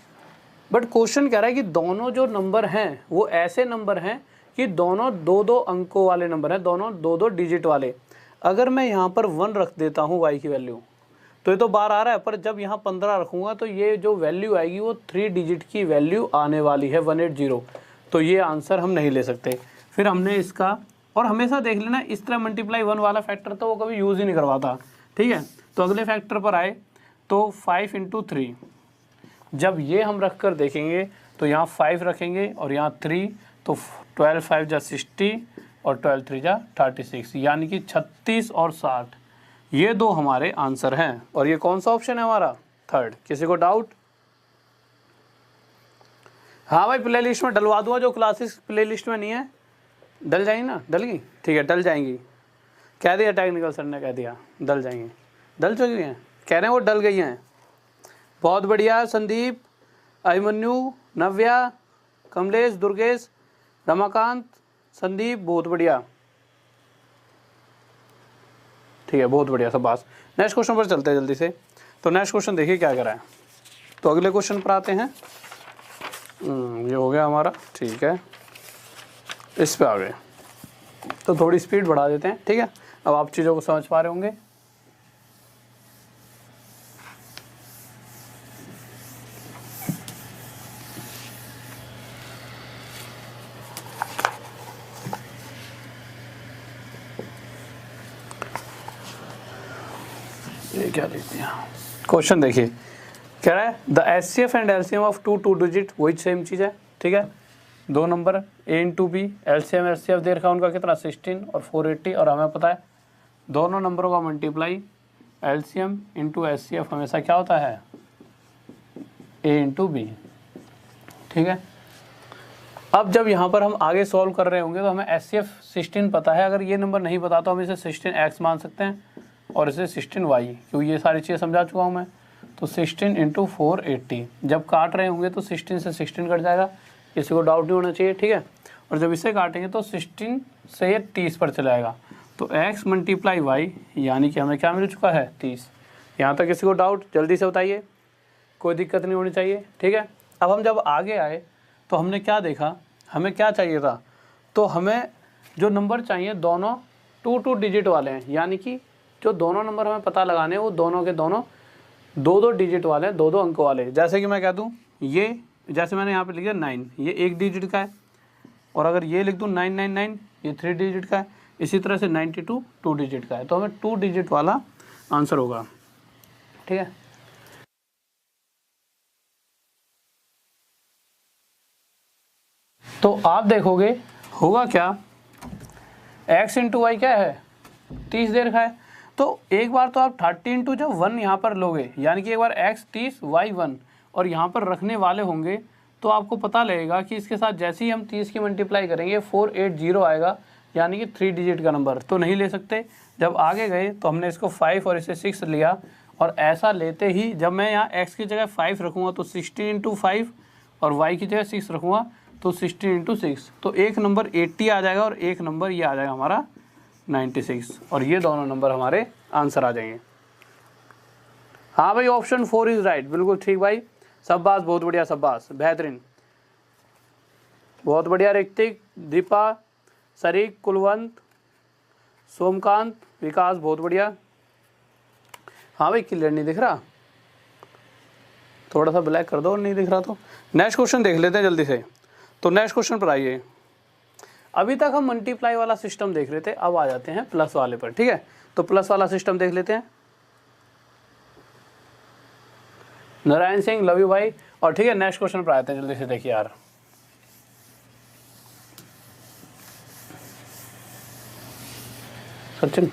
A: बट क्वेश्चन कह रहा है कि दोनों जो नंबर हैं वो ऐसे नंबर हैं कि दोनों दो दो अंकों वाले नंबर हैं, दोनों दो दो डिजिट वाले। अगर मैं यहाँ पर 1 रख देता हूँ y की वैल्यू, तो ये तो बाहर आ रहा है, पर जब यहाँ 15 रखूँगा तो ये जो वैल्यू आएगी वो 3 डिजिट की वैल्यू आने वाली है 180, तो ये आंसर हम नहीं ले सकते। फिर हमने इसका, और हमेशा देख लेना इस तरह मल्टीप्लाई 1 वाला फैक्टर तो वो कभी यूज़ ही नहीं करवाता, ठीक है। तो अगले फैक्टर पर आए तो 5 × 3, जब ये हम रख कर देखेंगे तो यहाँ 5 रखेंगे और यहाँ 3, तो 12 5 जा 60 और 12 3 जा 36, यानी कि 36 और 60, ये दो हमारे आंसर हैं। और ये कौन सा ऑप्शन है हमारा, थर्ड। किसी को डाउट? हाँ भाई, प्ले लिस्ट में डलवा दूंगा, जो क्लासेस प्ले लिस्ट में नहीं है डल जाएंगी ना, डल गई, ठीक है डल जाएंगी, कह दिया टेक्निकल सर ने, कह दिया डल जाएंगी, डल चुकी हैं, कह रहे हैं वो डल गई हैं। बहुत बढ़िया संदीप, अभिमन्यु, नव्या, कमलेश, दुर्गेश, रमाकांत, संदीप, बहुत बढ़िया, ठीक है, बहुत बढ़िया सब बात। नेक्स्ट क्वेश्चन पर चलते हैं जल्दी से। तो नेक्स्ट क्वेश्चन देखिए क्या करा है। तो अगले क्वेश्चन पर आते हैं। ये हो गया हमारा, ठीक है, इस पे आ गए। तो थोड़ी स्पीड बढ़ा देते हैं, ठीक है। अब आप चीज़ों को समझ पा रहे होंगे। ये क्या लिख दिया, क्वेश्चन देखिए, कह रहा है the HCF and LCM of two digit, वही सेम चीज़ है, ठीक है। दो number A into B, LCM HCF दे रखा है उनका कितना 16 और 480, और हमें पता है दोनों नंबरों का मल्टीप्लाई एलसीएम इंटू एचसीएफ हमेशा क्या होता है, ए इंटू बी, ठीक है। अब जब यहाँ पर हम आगे सॉल्व कर रहे होंगे तो हमें एचसीएफ 16 पता है, अगर ये नंबर नहीं पता तो हम इसे 16x मान सकते हैं और इसे 16y, क्योंकि ये सारी चीज़ें समझा चुका हूँ मैं। तो 16 इंटू 480, जब काट रहे होंगे तो 16 से 16 कट जाएगा, किसी को डाउट नहीं होना चाहिए, ठीक है। और जब इसे काटेंगे तो 16 से ये 30 पर चलाएगा, तो x मल्टीप्लाई वाई, यानी कि हमें क्या मिल चुका है 30। यहाँ तक किसी को डाउट जल्दी से बताइए, कोई दिक्कत नहीं होनी चाहिए, ठीक है। अब हम जब आगे आए तो हमने क्या देखा, हमें क्या चाहिए था, तो हमें जो नंबर चाहिए दोनों टू डिजिट वाले हैं, यानी कि जो दोनों नंबर हमें पता लगाने हैं वो दोनों के दोनों दो डिजिट वाले हैं, दो अंक वाले। जैसे कि मैं कह दूं ये, जैसे मैंने यहाँ पे लिखा 9, ये 1 डिजिट का है, और अगर ये लिख दूं 999, ये 3 डिजिट का है। इसी तरह से 92 2 डिजिट का है, तो हमें 2 डिजिट वाला आंसर होगा, ठीक है। तो आप देखोगे होगा क्या, x इंटू वाई क्या है 30 दे रखा है, तो एक बार तो आप 30 इंटू जब 1 यहाँ पर लोगे, यानी कि एक बार x 30 y 1 और यहाँ पर रखने वाले होंगे, तो आपको पता लगेगा कि इसके साथ जैसे ही हम 30 की मल्टीप्लाई करेंगे 480 आएगा, यानी कि 3 डिजिट का नंबर, तो नहीं ले सकते। जब आगे गए तो हमने इसको 5 और इसे 6 लिया, और ऐसा लेते ही जब मैं यहाँ x की जगह 5 रखूँगा तो 16 इंटू 5 और y की जगह 6 रखूँगा तो 16 इंटू 6, तो एक नंबर 80 आ जाएगा और एक नंबर ये आ जाएगा हमारा 96, और ये दोनों नंबर हमारे आंसर आ जाएंगे। हाँ भाई, ऑप्शन 4 इज राइट, बिल्कुल ठीक भाई, शाबाश, बहुत बढ़िया, शाबाश, बेहतरीन, बहुत बढ़िया। ऋतिक, दीपा, शरीक, कुलवंत, सोमकांत, विकास, बहुत बढ़िया। हाँ भाई, क्लियर नहीं दिख रहा, थोड़ा सा ब्लैक कर दो, नहीं दिख रहा तो। नेक्स्ट क्वेश्चन देख लेते हैं जल्दी से। तो नेक्स्ट क्वेश्चन पर आइए। अभी तक हम मल्टीप्लाई वाला सिस्टम देख रहे थे, अब आ जाते हैं प्लस वाले पर, ठीक है। तो प्लस वाला सिस्टम देख लेते हैं। नारायण सिंह, लव यू भाई, और ठीक है नेक्स्ट क्वेश्चन पर आते हैं जल्दी से। देखिए यार, सचिन,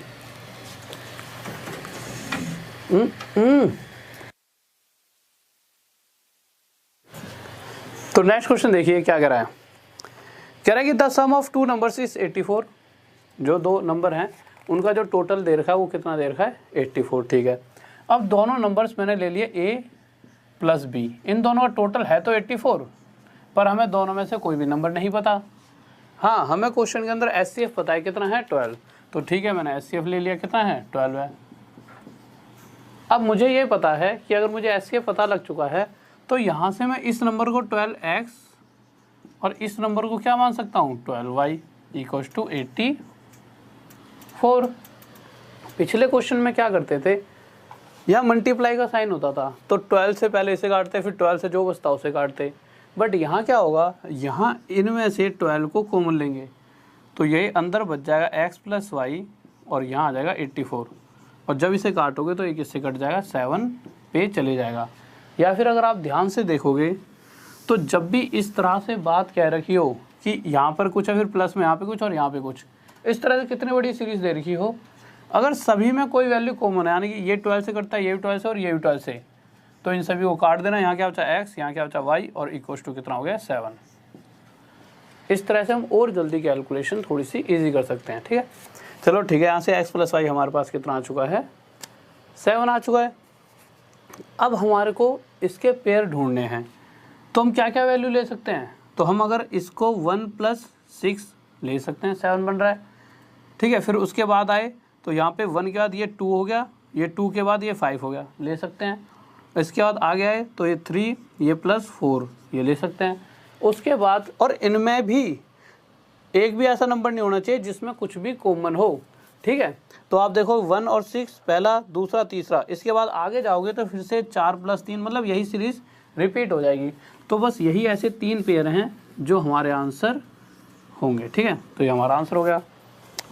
A: तो नेक्स्ट क्वेश्चन देखिए क्या कह रहा है। कह रहा है कि the sum of two numbers is 84, जो दो नंबर हैं उनका जो टोटल दे रखा है वो कितना दे रखा है 84, ठीक है। अब दोनों नंबर्स मैंने ले लिए a प्लस b, इन दोनों का टोटल है तो 84, पर हमें दोनों में से कोई भी नंबर नहीं पता। हाँ, हमें क्वेश्चन के अंदर एचसीएफ पता है कितना है 12, तो ठीक है मैंने एचसीएफ ले लिया, कितना है 12 है। अब मुझे ये पता है कि अगर मुझे एचसीएफ पता लग चुका है तो यहाँ से मैं इस नंबर को 12x और इस नंबर को क्या मान सकता हूँ 12y इक्वल्स टू 84। पिछले क्वेश्चन में क्या करते थे, यहाँ मल्टीप्लाई का साइन होता था तो 12 से पहले इसे काटते, फिर 12 से जो बचता उसे काटते। बट यहाँ क्या होगा, यहाँ इनमें से 12 को कॉमन लेंगे तो ये अंदर बच जाएगा x प्लस वाई और यहाँ आ जाएगा 84, और जब इसे काटोगे तो एक इससे कट जाएगा 7 पे चले जाएगा। या फिर अगर आप ध्यान से देखोगे तो जब भी इस तरह से बात कह रखी हो कि यहाँ पर कुछ है फिर प्लस में यहाँ पे कुछ और यहाँ पे कुछ, इस तरह से कितनी बड़ी सीरीज दे रखी हो, अगर सभी में कोई वैल्यू कॉमन है, यानी कि ये 12 से कटता है, ये भी 12 से और ये भी 12 से, तो इन सभी को काट देना। यहाँ क्या बचा x, यहाँ क्या बचा y, और इक्वल्स टू कितना हो गया 7। इस तरह से हम और जल्दी कैलकुलेशन थोड़ी सी ईजी कर सकते हैं, ठीक है। चलो ठीक है, यहाँ से x प्लस वाई हमारे पास कितना आ चुका है 7 आ चुका है। अब हमारे को इसके पेयर ढूंढने हैं, तो हम क्या क्या वैल्यू ले सकते हैं, तो हम अगर इसको 1 + 6 ले सकते हैं, 7 बन रहा है, ठीक है। फिर उसके बाद आए तो यहाँ पे 1 के बाद ये 2 हो गया, ये 2 के बाद ये 5 हो गया, ले सकते हैं। इसके बाद आगे आए तो ये 3, ये +4 ये ले सकते हैं। उसके बाद और इनमें भी एक भी ऐसा नंबर नहीं होना चाहिए जिसमें कुछ भी कॉमन हो, ठीक है। तो आप देखो 1 और 6 पहला, दूसरा, तीसरा, इसके बाद आगे जाओगे तो फिर से 4 + 3 मतलब यही सीरीज रिपीट हो जाएगी। तो बस यही ऐसे 3 पेयर हैं जो हमारे आंसर होंगे, ठीक है। तो ये हमारा आंसर हो गया।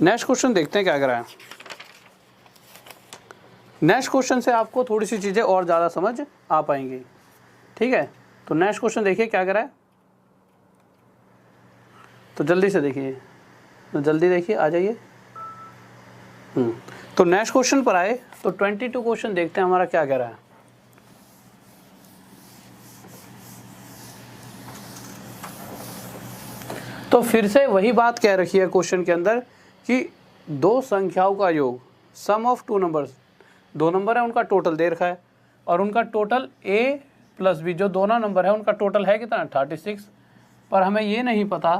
A: नेक्स्ट क्वेश्चन देखते हैं क्या करा है। नेक्स्ट क्वेश्चन से आपको थोड़ी सी चीज़ें और ज़्यादा समझ आ पाएंगी, ठीक है। तो नेक्स्ट क्वेश्चन देखिए क्या करा है, तो जल्दी से देखिए, तो जल्दी देखिए, आ जाइए। तो नेक्स्ट क्वेश्चन पर आए तो 22 क्वेश्चन देखते हैं हमारा क्या कह रहा है। तो फिर से वही बात कह रखी है क्वेश्चन के अंदर कि दो संख्याओं का योग, सम ऑफ टू नंबर्स, दो नंबर है उनका टोटल दे रखा है और उनका टोटल a + b, जो दोनों नंबर है उनका टोटल है कितना 36। पर हमें ये नहीं पता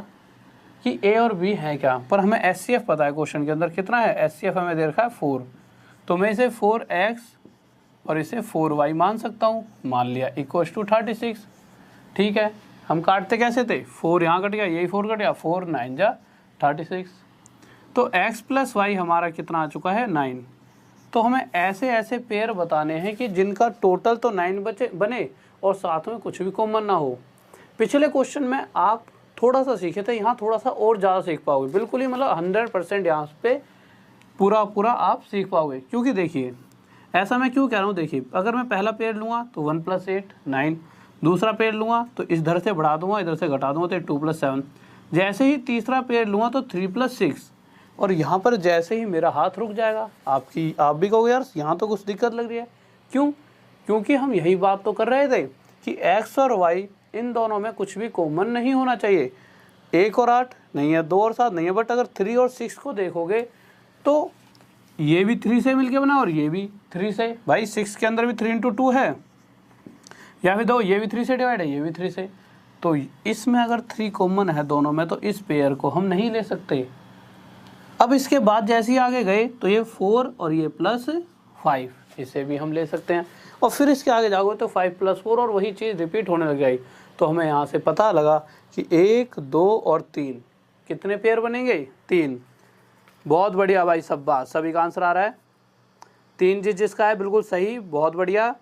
A: कि a और b है क्या, पर हमें HCF पता है क्वेश्चन के अंदर कितना है, HCF हमें दे रखा है 4। तो मैं इसे 4x और इसे 4y मान सकता हूँ, मान लिया, = 36, ठीक है। हम काटते कैसे थे, 4 यहाँ कट गया, यही 4 कट गया, 4 9 जा 36। तो x + y हमारा कितना आ चुका है 9। तो हमें ऐसे ऐसे पेयर बताने हैं कि जिनका टोटल तो 9 बने और साथ में कुछ भी कॉमन ना हो। पिछले क्वेश्चन में आप थोड़ा सा सीखे थे, यहाँ थोड़ा सा और ज़्यादा सीख पाओगे, बिल्कुल ही मतलब 100% यहाँ पे पूरा आप सीख पाओगे। क्योंकि देखिए ऐसा मैं क्यों कह रहा हूँ, देखिए अगर मैं पहला पेयर लूँगा तो 1 + 8 9, दूसरा पेयर लूँगा तो इधर से बढ़ा दूंगा, इधर से घटा दूंगा तो 2 + 7, जैसे ही तीसरा पेयर लूँगा तो 3 + 6, और यहाँ पर जैसे ही मेरा हाथ रुक जाएगा, आप भी कहोगे यार यहाँ तो कुछ दिक्कत लग रही है। क्यों, क्योंकि हम यही बात तो कर रहे थे कि x और y इन दोनों में कुछ भी कॉमन नहीं होना चाहिए। 1 और 8 नहीं है, 2 और 7 नहीं है, बट अगर 3 और 6 को देखोगे तो ये भी 3 से मिलके बना और ये भी 3 से, भाई 6 के अंदर भी 3 × 2 है, या फिर दो ये भी 3 से डिवाइड है, ये भी 3 से। तो इसमें अगर 3 कॉमन है दोनों में तो इस पेयर को हम नहीं ले सकते। अब इसके बाद जैसे ही आगे गए तो ये 4 और ये +5, इसे भी हम ले सकते हैं। और फिर इसके आगे जाओगे तो 5 + 4 और वही चीज़ रिपीट होने लग गई। तो हमें यहाँ से पता लगा कि 1 2 और 3 कितने पेयर बनेंगे, 3। बहुत बढ़िया भाई, सब बात, सभी का आंसर आ रहा है 3 जिसका है बिल्कुल सही, बहुत बढ़िया।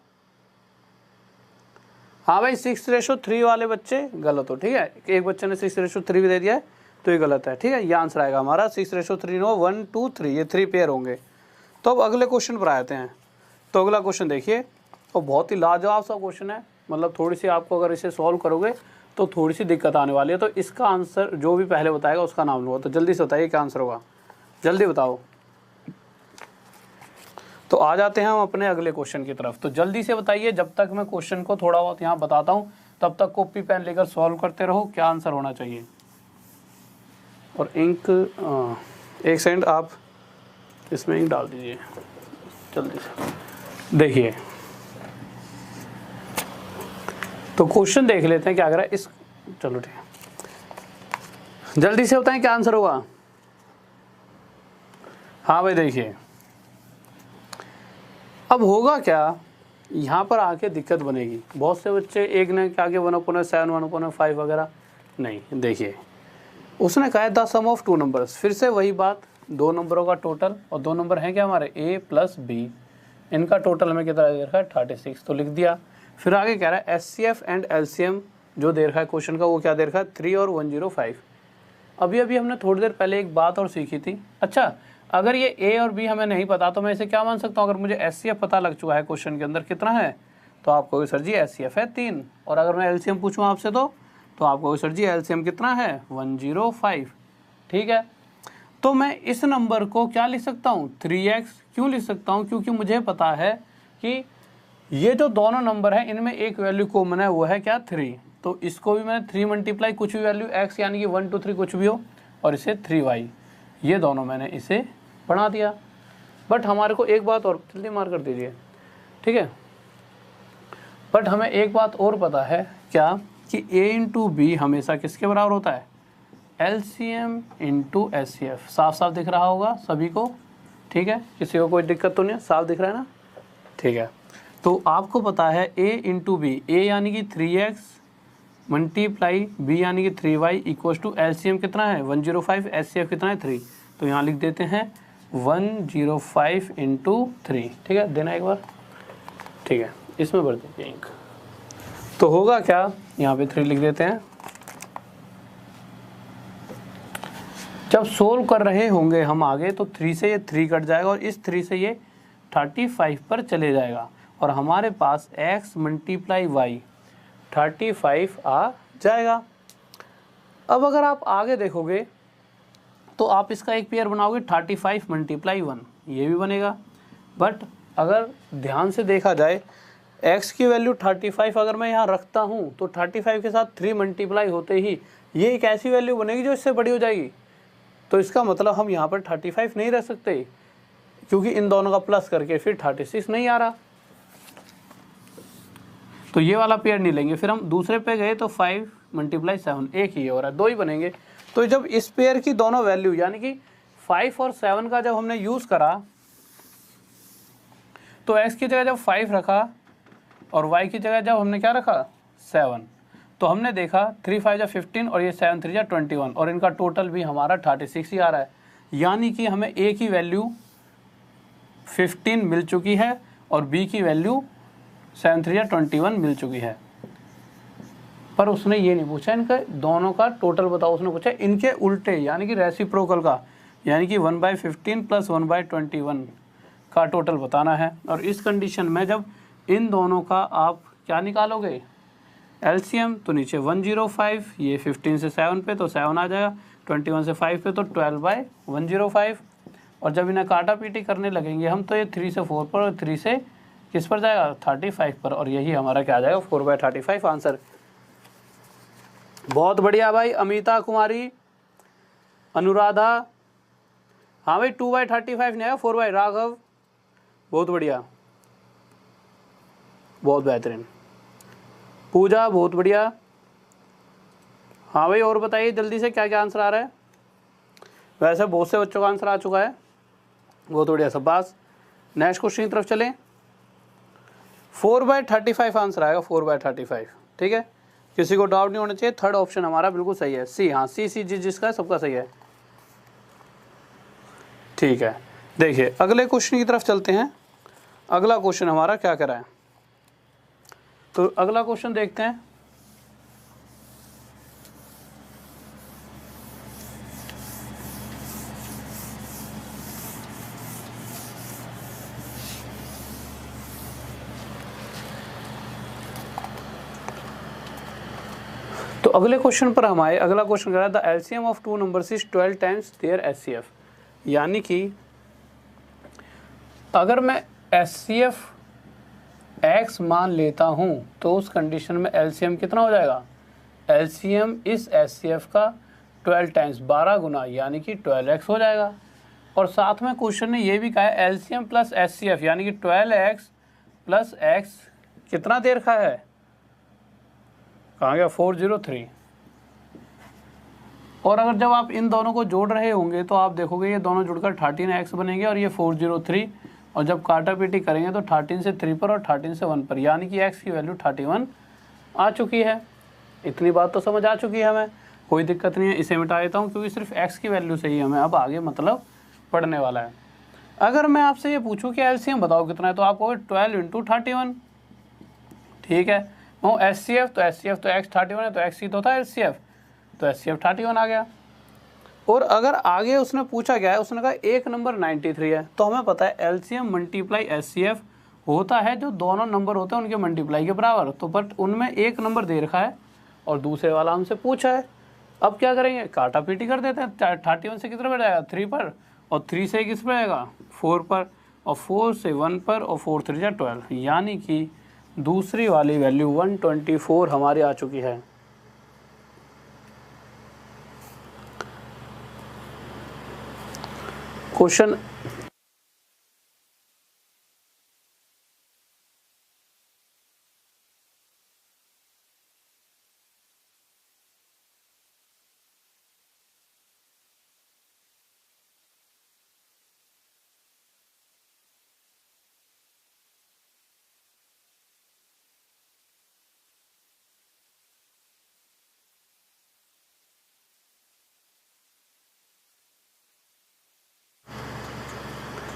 A: हाँ भाई 6:3 वाले बच्चे गलत हो, ठीक है, एक बच्चे ने 6:3 भी दे दिया है तो ये गलत है, ठीक है। ये आंसर आएगा हमारा 6:3 नो 1 2 3, ये 3 पेयर होंगे। तो अब अगले क्वेश्चन पर आते हैं। तो अगला क्वेश्चन देखिए, और बहुत ही लाजवाब सा क्वेश्चन है, मतलब थोड़ी सी आपको अगर इसे सॉल्व करोगे तो थोड़ी सी दिक्कत आने वाली है। तो इसका आंसर जो भी पहले बताएगा उसका नाम लूँगा। तो जल्दी से बताइए क्या आंसर होगा, जल्दी बताओ। तो आ जाते हैं हम अपने अगले क्वेश्चन की तरफ। तो जल्दी से बताइए, जब तक मैं क्वेश्चन को थोड़ा बहुत यहाँ बताता हूँ तब तक कॉपी पेन लेकर सॉल्व करते रहो क्या आंसर होना चाहिए। और इंक, एक सेकंड आप इसमें इंक डाल दीजिए जल्दी से। देखिए तो क्वेश्चन देख लेते हैं क्या कर रहा है इस, चलो ठीक है, जल्दी से बताएं क्या आंसर होगा। हाँ भाई देखिए अब होगा क्या, यहाँ पर आके दिक्कत बनेगी। बहुत से बच्चे एक ने क्या आगे 1/7 1/5 वगैरह नहीं, देखिए उसने कहा the sum of two numbers, फिर से वही बात, दो नंबरों का टोटल, और दो नंबर हैं क्या हमारे a + b, इनका टोटल हमें कितना दे रखा है 36, तो लिख दिया। फिर आगे कह रहा है HCF एंड LCM जो दे रखा है क्वेश्चन का, वो क्या दे रखा है 3 और 105। अभी हमने थोड़ी देर पहले एक बात और सीखी थी। अच्छा, अगर ये a और b हमें नहीं पता तो मैं इसे क्या मान सकता हूँ, अगर मुझे HCF पता लग चुका है क्वेश्चन के अंदर कितना है, तो आपको सर जी HCF है 3, और अगर मैं LCM पूछूँ आपसे तो आपको सर जी LCM कितना है 105, ठीक है। तो मैं इस नंबर को क्या लिख सकता हूँ 3x, क्यों लिख सकता हूँ, क्योंकि मुझे पता है कि ये जो दोनों नंबर है इनमें एक वैल्यू कॉमन है, वो है क्या 3। तो इसको भी मैंने 3 मल्टीप्लाई कुछ भी वैल्यू x यानी कि 1 2 3 कुछ भी हो, और इसे 3y, ये दोनों मैंने इसे बना दिया। बट हमारे को एक बात और, जल्दी मार कर दीजिए, ठीक है, बट हमें एक बात और पता है क्या, कि ए इंटू बी हमेशा किसके बराबर होता है, LCM इंटू SCF। साफ साफ दिख रहा होगा सभी को, ठीक है, किसी को कोई दिक्कत तो नहीं है, साफ दिख रहा है ना, ठीक है। तो आपको पता है a इंटू बी, ए यानी कि 3x मल्टीप्लाई बी यानी कि 3y इक्वल टू LCM कितना है 105, SCF कितना है 3। तो यहाँ लिख देते हैं 105 इंटू 3, ठीक है, देना एक बार, ठीक है, इसमें भर देंगे इंक। तो होगा क्या, यहाँ पे 3 लिख देते हैं। जब सोल्व कर रहे होंगे हम आगे तो 3 से ये 3 कट जाएगा और इस 3 से ये 35 पर चले जाएगा और हमारे पास x मल्टीप्लाई वाई 35 आ जाएगा। अब अगर आप आगे देखोगे तो आप इसका एक पेयर बनाओगे 35 मल्टीप्लाई 1, ये भी बनेगा। बट अगर ध्यान से देखा जाए x की वैल्यू 35 अगर मैं यहाँ रखता हूँ तो 35 के साथ 3 मल्टीप्लाई होते ही ये एक ऐसी वैल्यू बनेगी जो इससे बड़ी हो जाएगी। तो इसका मतलब हम यहाँ पर 35 नहीं रख सकते क्योंकि इन दोनों का प्लस करके फिर 36 नहीं आ रहा, तो ये वाला पेयर नहीं लेंगे। फिर हम दूसरे पे गए तो 5 मल्टीप्लाई 7, एक ही हो रहा है, 2 ही बनेंगे। तो जब इस पेयर की दोनों वैल्यू यानी कि 5 और 7 का जब हमने यूज़ करा तो x की जगह जब 5 रखा और y की जगह जब हमने क्या रखा 7, तो हमने देखा 3 5 जा 15 और ये 7 3 जा 21 और इनका टोटल भी हमारा 36 ही आ रहा है। यानी कि हमें a की वैल्यू 15 मिल चुकी है और b की वैल्यू 7 3 जा 21 मिल चुकी है। पर उसने ये नहीं पूछा इनका दोनों का टोटल बताओ, उसने पूछा इनके उल्टे यानी कि रेसिप्रोकल का, यानी कि 1/15 प्लस 1/21 का टोटल बताना है। और इस कंडीशन में जब इन दोनों का आप क्या निकालोगे LCM, तो नीचे 105, ये 15 से 7 पे तो 7 आ जाएगा, 21 से 5 पे तो 12/105। और जब इन्हें काटा पीटी करने लगेंगे हम तो ये 3 से 4 पर और 3 से किस पर जाएगा 35 पर, और यही हमारा क्या आ जाएगा 4/35 आंसर। बहुत बढ़िया भाई, अमिता कुमारी, अनुराधा, हाँ भाई 2/35 नहीं आया 4 राघव, बहुत बढ़िया, बहुत बेहतरीन, पूजा बहुत बढ़िया। हाँ भाई और बताइए जल्दी से क्या क्या आंसर आ रहा है। वैसे बहुत से बच्चों का आंसर आ चुका है, बहुत बढ़िया शाबाश। नेक्स्ट क्वेश्चन की तरफ चलें। 4/35 आंसर आएगा 4/35, ठीक है, किसी को डाउट नहीं होना चाहिए। थर्ड ऑप्शन हमारा बिल्कुल सही है, सी, हाँ सी जिसका है सबका सही है, ठीक है। देखिए अगले क्वेश्चन की तरफ चलते हैं। अगला क्वेश्चन हमारा क्या करा है, तो अगला क्वेश्चन देखते हैं। तो अगले क्वेश्चन पर हम आए। अगला क्वेश्चन कह रहा है the LCM of 2 numbers is 12 times their SCF। यानी कि अगर मैं SCF x मान लेता हूं तो उस कंडीशन में LCM कितना हो जाएगा, LCM इस SCF का 12 टाइम्स 12 गुना यानी कि 12x हो जाएगा। और साथ में क्वेश्चन ने ये भी कहा है LCM प्लस SCF यानी कि 12x प्लस x कितना दे रखा है, कहाँ गया 403। और अगर जब आप इन दोनों को जोड़ रहे होंगे तो आप देखोगे ये दोनों जुड़कर 13x बनेंगे और ये 403, और जब काटा पीटी करेंगे तो 13 से 3 पर और 13 से 1 पर, यानी कि x की वैल्यू 31 आ चुकी है। इतनी बात तो समझ आ चुकी है हमें, कोई दिक्कत नहीं है। इसे मिटा देता हूँ क्योंकि सिर्फ x की वैल्यू से ही हमें अब आगे मतलब पढ़ने वाला है। अगर मैं आपसे ये पूछूं कि LCM बताओ कितना है तो आप कहोगे 12 इंटू 31, ठीक है। वो SCF तो x 31 है तो x ही तो था LCF, तो SCF 31 आ गया। और अगर आगे उसने पूछा गया है, उसने कहा एक नंबर 93 है, तो हमें पता है LCM मल्टीप्लाई SCF होता है जो दोनों नंबर होते हैं उनके मल्टीप्लाई के बराबर। तो बट उनमें एक नंबर दे रखा है और दूसरे वाला हमसे पूछा है। अब क्या करेंगे, काटा पीटी कर देते हैं। 31 से कितना पर जाएगा 3 पर, और 3 से किस पर जाएगा 4 पर, और 4 से 1 पर, और 4 3 जा 12, यानी कि दूसरी वाली वैल्यू 124 हमारी आ चुकी है। क्वेश्चन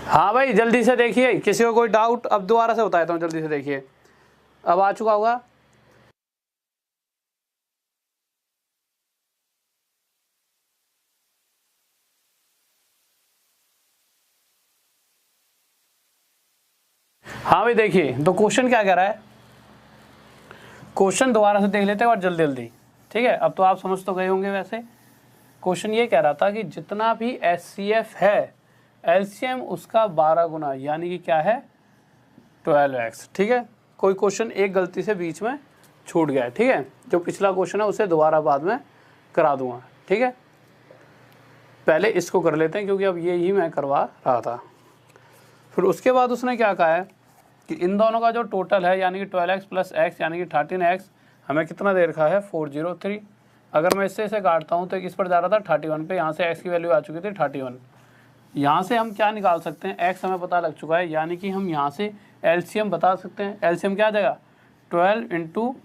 A: हाँ भाई जल्दी से देखिए, किसी को कोई डाउट अब दोबारा से बताता हूँ, जल्दी से देखिए अब आ चुका होगा। हाँ भाई देखिए, तो क्वेश्चन क्या कह रहा है, क्वेश्चन दोबारा से देख लेते हैं और जल्दी जल्दी, ठीक है। अब तो आप समझ तो गए होंगे। वैसे क्वेश्चन ये कह रहा था कि जितना भी HCF है LCM उसका 12 गुना, यानी कि क्या है 12x, ठीक है। कोई क्वेश्चन एक गलती से बीच में छूट गया है, ठीक है। जो पिछला क्वेश्चन है उसे दोबारा बाद में करा दूंगा, ठीक है। पहले इसको कर लेते हैं क्योंकि अब ये ही मैं करवा रहा था। फिर उसके बाद उसने क्या कहा है कि इन दोनों का जो टोटल है यानी कि 12x प्लस x यानी कि 13x हमें कितना दे रखा है 403। अगर मैं इससे इसे काटता हूँ तो किस पर जा रहा था 31 पे, यहाँ से x की वैल्यू आ चुकी थी 31। यहाँ से हम क्या निकाल सकते हैं, x हमें पता लग चुका है, यानी कि हम यहाँ से LCM बता सकते हैं। LCM क्या आ जाएगा 12 इंटू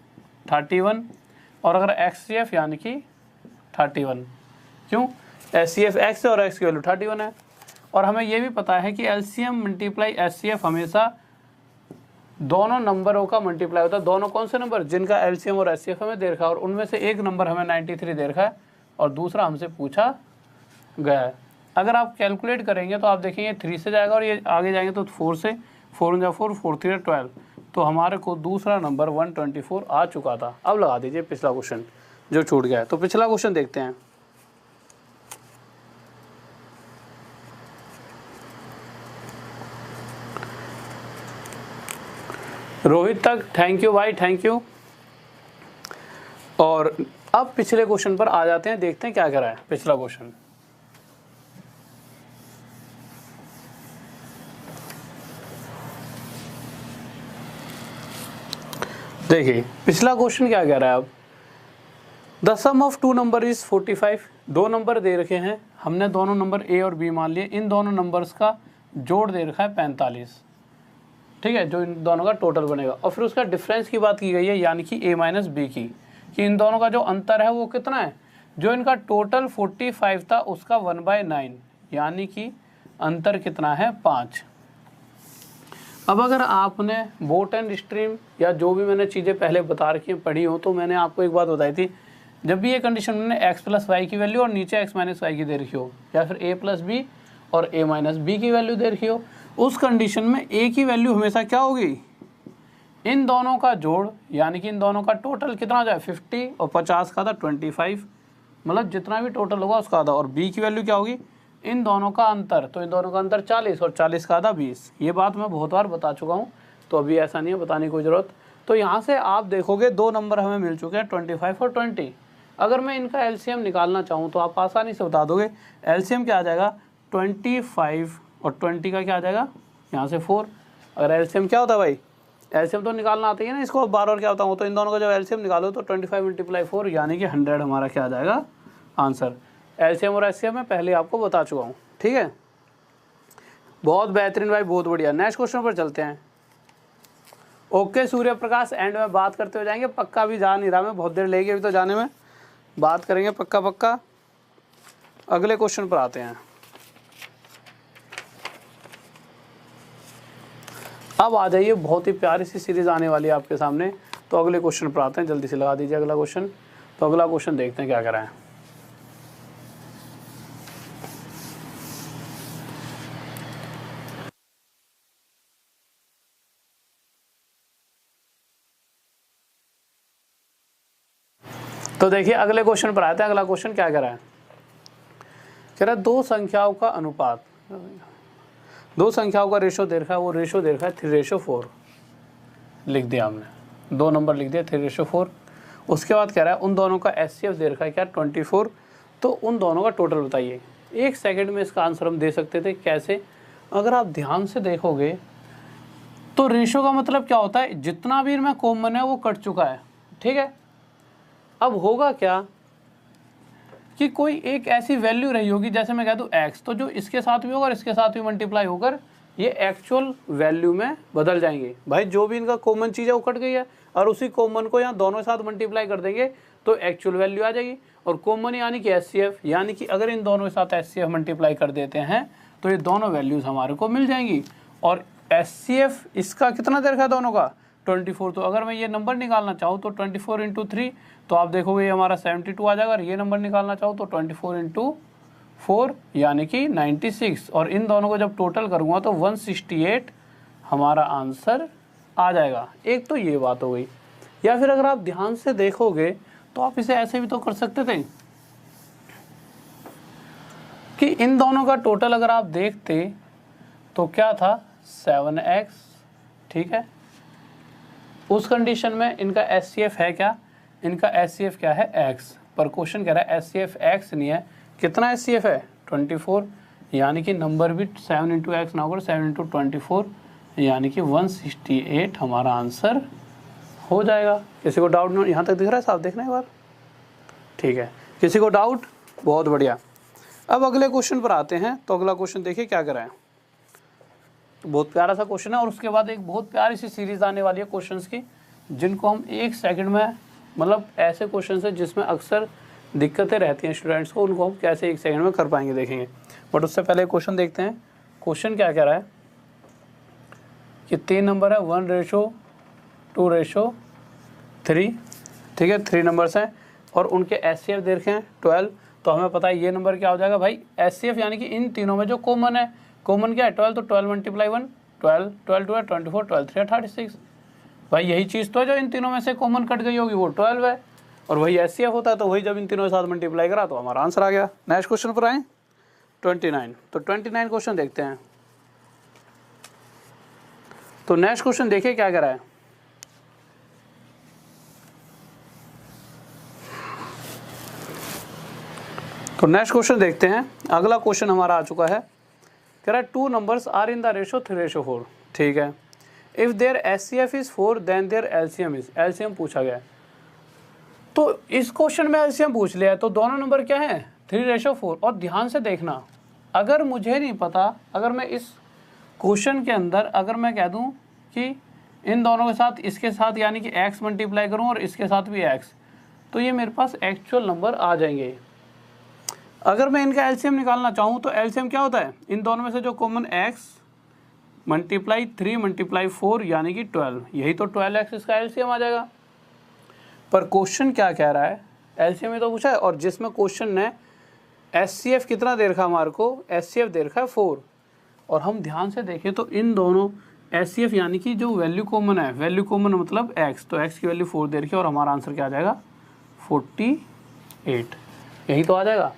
A: 31, और अगर HCF यानी कि 31, क्यों HCF x है और x की वैल्यू 31 है। और हमें ये भी पता है कि LCM मल्टीप्लाई HCF हमेशा दोनों नंबरों का मल्टीप्लाई होता है। दोनों कौन से नंबर जिनका LCM और HCF हमें दे रखा है, और उनमें से एक नंबर हमें 93 दे रखा है और दूसरा हमसे पूछा गया है। अगर आप कैलकुलेट करेंगे तो आप देखेंगे 3 से जाएगा और ये आगे जाएंगे तो 4 से, 4 × 4 4 3 12, तो हमारे को दूसरा नंबर 124 आ चुका था। अब लगा दीजिए पिछला क्वेश्चन जो छूट गया है। तो पिछला क्वेश्चन देखते हैं। रोहित तक थैंक यू भाई, थैंक यू। और अब पिछले क्वेश्चन पर आ जाते हैं, देखते हैं क्या करा है पिछला क्वेश्चन। देखिए पिछला क्वेश्चन क्या कह रहा है। अब the sum of two number is 45। दो नंबर दे रखे हैं, हमने दोनों नंबर A और B मान लिए। इन दोनों नंबर्स का जोड़ दे रखा है 45, ठीक है, जो इन दोनों का टोटल बनेगा। और फिर उसका डिफरेंस की बात की गई है, यानी कि A माइनस B की, कि इन दोनों का जो अंतर है वो कितना है। जो इनका टोटल 45 था उसका 1/9, यानी कि अंतर कितना है 5। अब अगर आपने बोट एंड स्ट्रीम या जो भी मैंने चीज़ें पहले बता रखी हैं पढ़ी हो, तो मैंने आपको एक बात बताई थी, जब भी ये कंडीशन मैंने x प्लस वाई की वैल्यू और नीचे x माइनस वाई की दे रखी हो, या फिर a प्लस बी और a माइनस बी की वैल्यू दे रखी हो, उस कंडीशन में a की वैल्यू हमेशा क्या होगी, इन दोनों का जोड़, यानी कि इन दोनों का टोटल कितना हो जाए 50 और 50 का था 25, मतलब जितना भी टोटल होगा उसका आधा। और b की वैल्यू क्या होगी, इन दोनों का अंतर, तो इन दोनों का अंतर 40 और 40 का आधा 20। ये बात मैं बहुत बार बता चुका हूँ, तो अभी ऐसा नहीं है बताने की कोई ज़रूरत। तो यहाँ से आप देखोगे दो नंबर हमें मिल चुके हैं 25 और 20। अगर मैं इनका LCM निकालना चाहूँ तो आप आसानी से बता दोगे। LCM क्या आ जाएगा 25 और 20 का क्या आ जाएगा यहाँ से 4। अगर LCM क्या होता है भाई, LCM तो निकालना आता ही है ना, इसको बार बार क्या बताऊँ। तो इन दोनों का जब LCM निकालो तो 25 × 4 यानी कि 100 हमारा क्या आ जाएगा आंसर। LCM और HCF मैं पहले आपको बता चुका हूँ, ठीक है। बहुत बेहतरीन भाई, बहुत बढ़िया। नेक्स्ट क्वेश्चन पर चलते हैं। ओके सूर्य प्रकाश, एंड में बात करते हो जाएंगे, पक्का भी जा नहीं रहा मैं, बहुत देर लगेगी अभी तो जाने में, बात करेंगे पक्का पक्का। अगले क्वेश्चन पर आते हैं। अब आ जाइए, बहुत ही प्यारी सी सीरीज आने वाली है आपके सामने। तो अगले क्वेश्चन पर आते हैं, जल्दी से लगा दीजिए अगला क्वेश्चन। तो अगला क्वेश्चन देखते हैं क्या करा है। तो देखिए अगले क्वेश्चन पर आते हैं। अगला क्वेश्चन क्या कह रहा है, कह रहा है दो संख्याओं का अनुपात, दो संख्याओं का रेशो दे रखा है, वो रेशो दे रखा है 3:4 लिख दिया हमने, दो नंबर लिख दिया 3:4। उसके बाद कह रहा है उन दोनों का HCF दे रखा है क्या 24, तो उन दोनों का टोटल बताइए। एक सेकंड में इसका आंसर हम दे सकते थे, कैसे, अगर आप ध्यान से देखोगे तो रेशो का मतलब क्या होता है, जितना भी इनमें कॉमन है वो कट चुका है, ठीक है। अब होगा क्या कि कोई एक ऐसी वैल्यू रही होगी, जैसे मैं कह दूं x, तो जो इसके साथ भी होगा और इसके साथ भी मल्टीप्लाई होकर ये एक्चुअल वैल्यू में बदल जाएंगे। भाई जो भी इनका कॉमन चीज़ है वो कट गई है, और उसी कॉमन को यहाँ दोनों साथ मल्टीप्लाई कर देंगे तो एक्चुअल वैल्यू आ जाएगी। और कॉमन यानी कि HCF, यानी कि अगर इन दोनों के साथ HCF मल्टीप्लाई कर देते हैं तो ये दोनों वैल्यूज़ हमारे को मिल जाएंगी। और HCF इसका कितना दे रखा है दोनों का 24। तो अगर मैं ये नंबर निकालना चाहूँ तो 24 × 3 तो आप देखोगे ये हमारा 72 आ जाएगा। और ये नंबर निकालना चाहूँ तो 24 × 4 यानी कि 96। और इन दोनों को जब टोटल करूँगा तो 168 हमारा आंसर आ जाएगा। एक तो ये बात हो गई। या फिर अगर आप ध्यान से देखोगे तो आप इसे ऐसे भी तो कर सकते थे कि इन दोनों का टोटल अगर आप देखते तो क्या था 7x, ठीक है। उस कंडीशन में इनका HCF है क्या, इनका HCF क्या है x, पर क्वेश्चन कह रहा है HCF x नहीं है। कितना HCF है 24, यानी कि नंबर भी 7 × x ना होकर 7 × 24 यानी कि 168 हमारा आंसर हो जाएगा। किसी को डाउट यहाँ तक दिख रहा है साहब, देखना एक बार, ठीक है। किसी को डाउट? बहुत बढ़िया। अब अगले क्वेश्चन पर आते हैं। तो अगला क्वेश्चन देखिए क्या करा है। बहुत प्यारा सा क्वेश्चन है और उसके बाद एक बहुत प्यारी सी सीरीज आने वाली है क्वेश्चंस की, जिनको हम 1 सेकंड में, मतलब ऐसे क्वेश्चन है जिसमें अक्सर दिक्कतें रहती हैं स्टूडेंट्स को, उनको हम कैसे 1 सेकंड में कर पाएंगे देखेंगे। बट उससे पहले क्वेश्चन देखते हैं। क्वेश्चन क्या कह रहा है कि 3 नंबर है 1:2:3, ठीक है। 3 नंबर्स हैं और उनके HCF दे रखे हैं 12। तो हमें पता है ये नंबर क्या हो जाएगा भाई HCF, यानी कि इन तीनों में जो कॉमन है, कॉमन क्या है 12, तो 12 × 1 12, 12 2 24, 12 3 36। भाई यही चीज़ तो है जो इन तीनों में से कॉमन कट गई होगी, वो 12 है। और वही HCF होता है, तो वही जब इन तीनों के साथ मल्टीप्लाई करा तो हमारा आंसर आ गया। नेक्स्ट क्वेश्चन पर आए 29। तो 29 क्वेश्चन देखते हैं। तो नेक्स्ट क्वेश्चन देखिए क्या कह रहा है। तो नेक्स्ट क्वेश्चन देखते हैं। अगला क्वेश्चन हमारा आ चुका है, कह रहा है 2 numbers are in the ratio 3:4, ठीक है। If their HCF is 4 then their LCM is, LCM पूछा गया है। तो इस क्वेश्चन में LCM पूछ लिया है, तो दोनों नंबर क्या है 3:4। और ध्यान से देखना, अगर मुझे नहीं पता, अगर मैं इस क्वेश्चन के अंदर अगर मैं कह दूं कि इन दोनों के साथ इसके साथ यानी कि x मल्टीप्लाई करूं और इसके साथ भी x, तो ये मेरे पास एक्चुअल नंबर आ जाएंगे। अगर मैं इनका LCM निकालना चाहूँ तो LCM क्या होता है, इन दोनों में से जो कॉमन x मल्टीप्लाई 3 मल्टीप्लाई 4 यानी कि 12, यही तो 12x इसका LCM आ जाएगा। पर क्वेश्चन क्या कह रहा है, LCM ही तो पूछा है, और जिसमें क्वेश्चन ने HCF कितना दे रखा हमारे को, HCF दे रखा है 4। और हम ध्यान से देखें तो इन दोनों HCF यानी कि जो वैल्यू कॉमन है, वैल्यू कॉमन मतलब x, तो x की वैल्यू 4 दे रखी है और हमारा आंसर क्या आ जाएगा 48, यही तो आ जाएगा।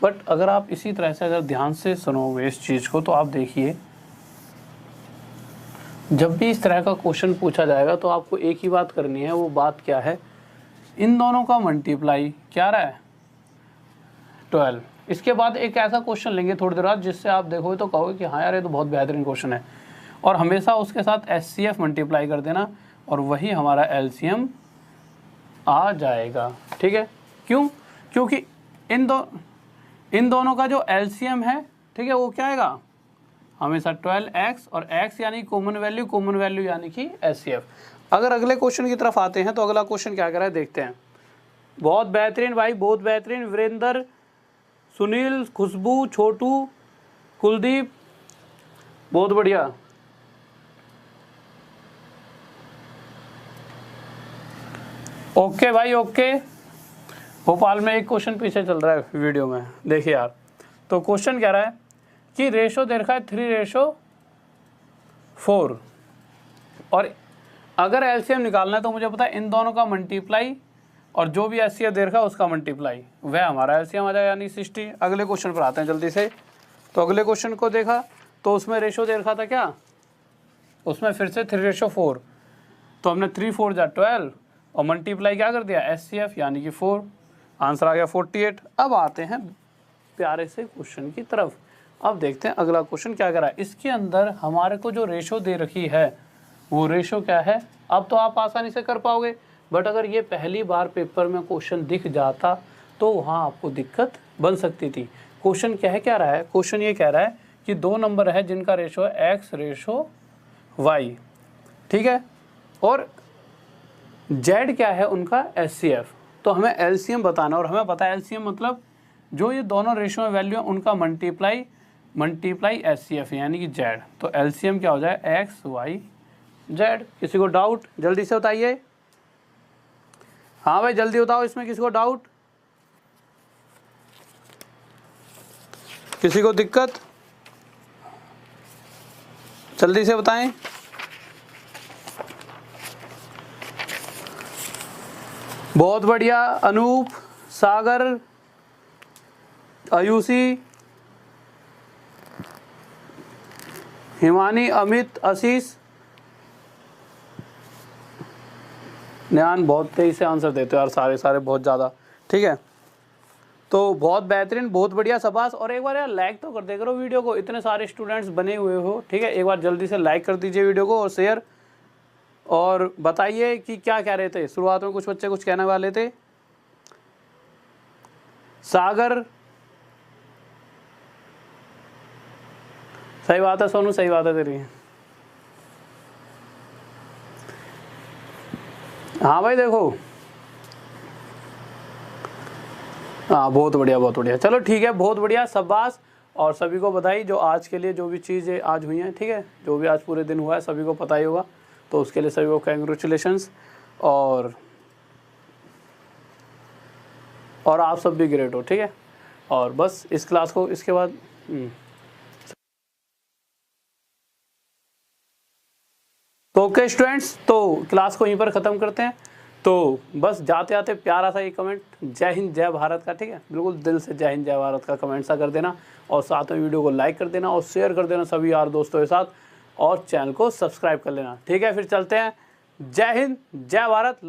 A: बट अगर आप इसी तरह से अगर ध्यान से सुनोगे इस चीज़ को, तो आप देखिए जब भी इस तरह का क्वेश्चन पूछा जाएगा तो आपको एक ही बात करनी है। वो बात क्या है, इन दोनों का मल्टीप्लाई क्या रहा है 12। इसके बाद एक ऐसा क्वेश्चन लेंगे थोड़ी देर बाद जिससे आप देखोगे तो कहोगे कि हाँ यार ये तो बहुत बेहतरीन क्वेश्चन है, और हमेशा उसके साथ HCF मल्टीप्लाई कर देना और वही हमारा LCM आ जाएगा, ठीक है। क्यों? क्योंकि इन दोनों का जो LCM है, ठीक है, वो क्या आएगा हमेशा 12x, और x यानी कॉमन वैल्यू यानी कि HCF। अगर अगले क्वेश्चन की तरफ आते हैं तो अगला क्वेश्चन क्या कर रहा है देखते हैं। बहुत बेहतरीन भाई, बहुत बेहतरीन। वीरेंद्र, सुनील, खुशबू, छोटू, कुलदीप, बहुत बढ़िया। ओके भाई ओके। भोपाल में एक क्वेश्चन पीछे चल रहा है वीडियो में, देखिए यार। तो क्वेश्चन कह रहा है कि रेशो दे रखा है 3:4, और अगर LCM निकालना है तो मुझे पता है इन दोनों का मल्टीप्लाई और जो भी HCF दे रखा है उसका मल्टीप्लाई, वह हमारा LCM आ जाएगा यानी 60। अगले क्वेश्चन पर आते हैं जल्दी से। तो अगले क्वेश्चन को देखा तो उसमें रेशो दे रखा था क्या, उसमें फिर से 3:4, तो हमने 3 4 जा 12 और मल्टीप्लाई क्या कर दिया HCF यानी कि 4, आंसर आ गया 48। अब आते हैं प्यारे से क्वेश्चन की तरफ। अब देखते हैं अगला क्वेश्चन क्या कर रहा है। इसके अंदर हमारे को जो रेशो दे रखी है वो रेशो क्या है, अब तो आप आसानी से कर पाओगे। बट अगर ये पहली बार पेपर में क्वेश्चन दिख जाता तो वहाँ आपको दिक्कत बन सकती थी। क्वेश्चन क्या रहा है, क्वेश्चन ये कह रहा है कि 2 नंबर है जिनका रेशो है x/y, ठीक है, और z क्या है उनका HCF। तो हमें LCM बताना, और हमें पता है LCM मतलब जो ये दोनों रेशो में वैल्यू है उनका मल्टीप्लाई मल्टीप्लाई HCF यानी कि Z। तो LCM क्या हो जाए X Y Z। किसी को डाउट जल्दी से बताइए। हाँ भाई जल्दी बताओ, इसमें किसी को डाउट, किसी को दिक्कत, जल्दी से बताएं। बहुत बढ़िया। अनूप, सागर, आयुषी, हिमानी, अमित, आशीष, न्यान बहुत तेजी से आंसर देते हो यार, सारे बहुत ज़्यादा। ठीक है, तो बहुत बेहतरीन, बहुत बढ़िया, शाबाश। और एक बार यार लाइक तो कर दे करो वीडियो को, इतने सारे स्टूडेंट्स बने हुए हो। ठीक है, एक बार जल्दी से लाइक कर दीजिए वीडियो को और शेयर। और बताइए कि क्या कह रहे थे, शुरुआत में कुछ बच्चे कुछ कहने वाले थे। सागर, सही बात है सोनू, सही बात है तेरी। हाँ भाई देखो, हाँ बहुत बढ़िया बहुत बढ़िया, चलो ठीक है, बहुत बढ़िया, शाबाश। और सभी को बधाई जो आज के लिए जो भी चीज़ें आज हुई हैं। ठीक है, जो भी आज पूरे दिन हुआ है सभी को पता ही होगा, तो उसके लिए सभी को कंग्रेचुलेशंस। और आप सब भी ग्रेट हो। ठीक है, और बस इस क्लास को इसके बाद तो ओके स्टूडेंट्स, तो क्लास को यहीं पर ख़त्म करते हैं। तो बस जाते जाते प्यारा सा ये कमेंट, जय हिंद जय भारत का। ठीक है, बिल्कुल दिल से जय हिंद जय भारत का कमेंट सा कर देना, और साथ में वीडियो को लाइक कर देना और शेयर कर देना सभी यार दोस्तों के साथ, और चैनल को सब्सक्राइब कर लेना। ठीक है, फिर चलते हैं। जय हिंद जय भारत।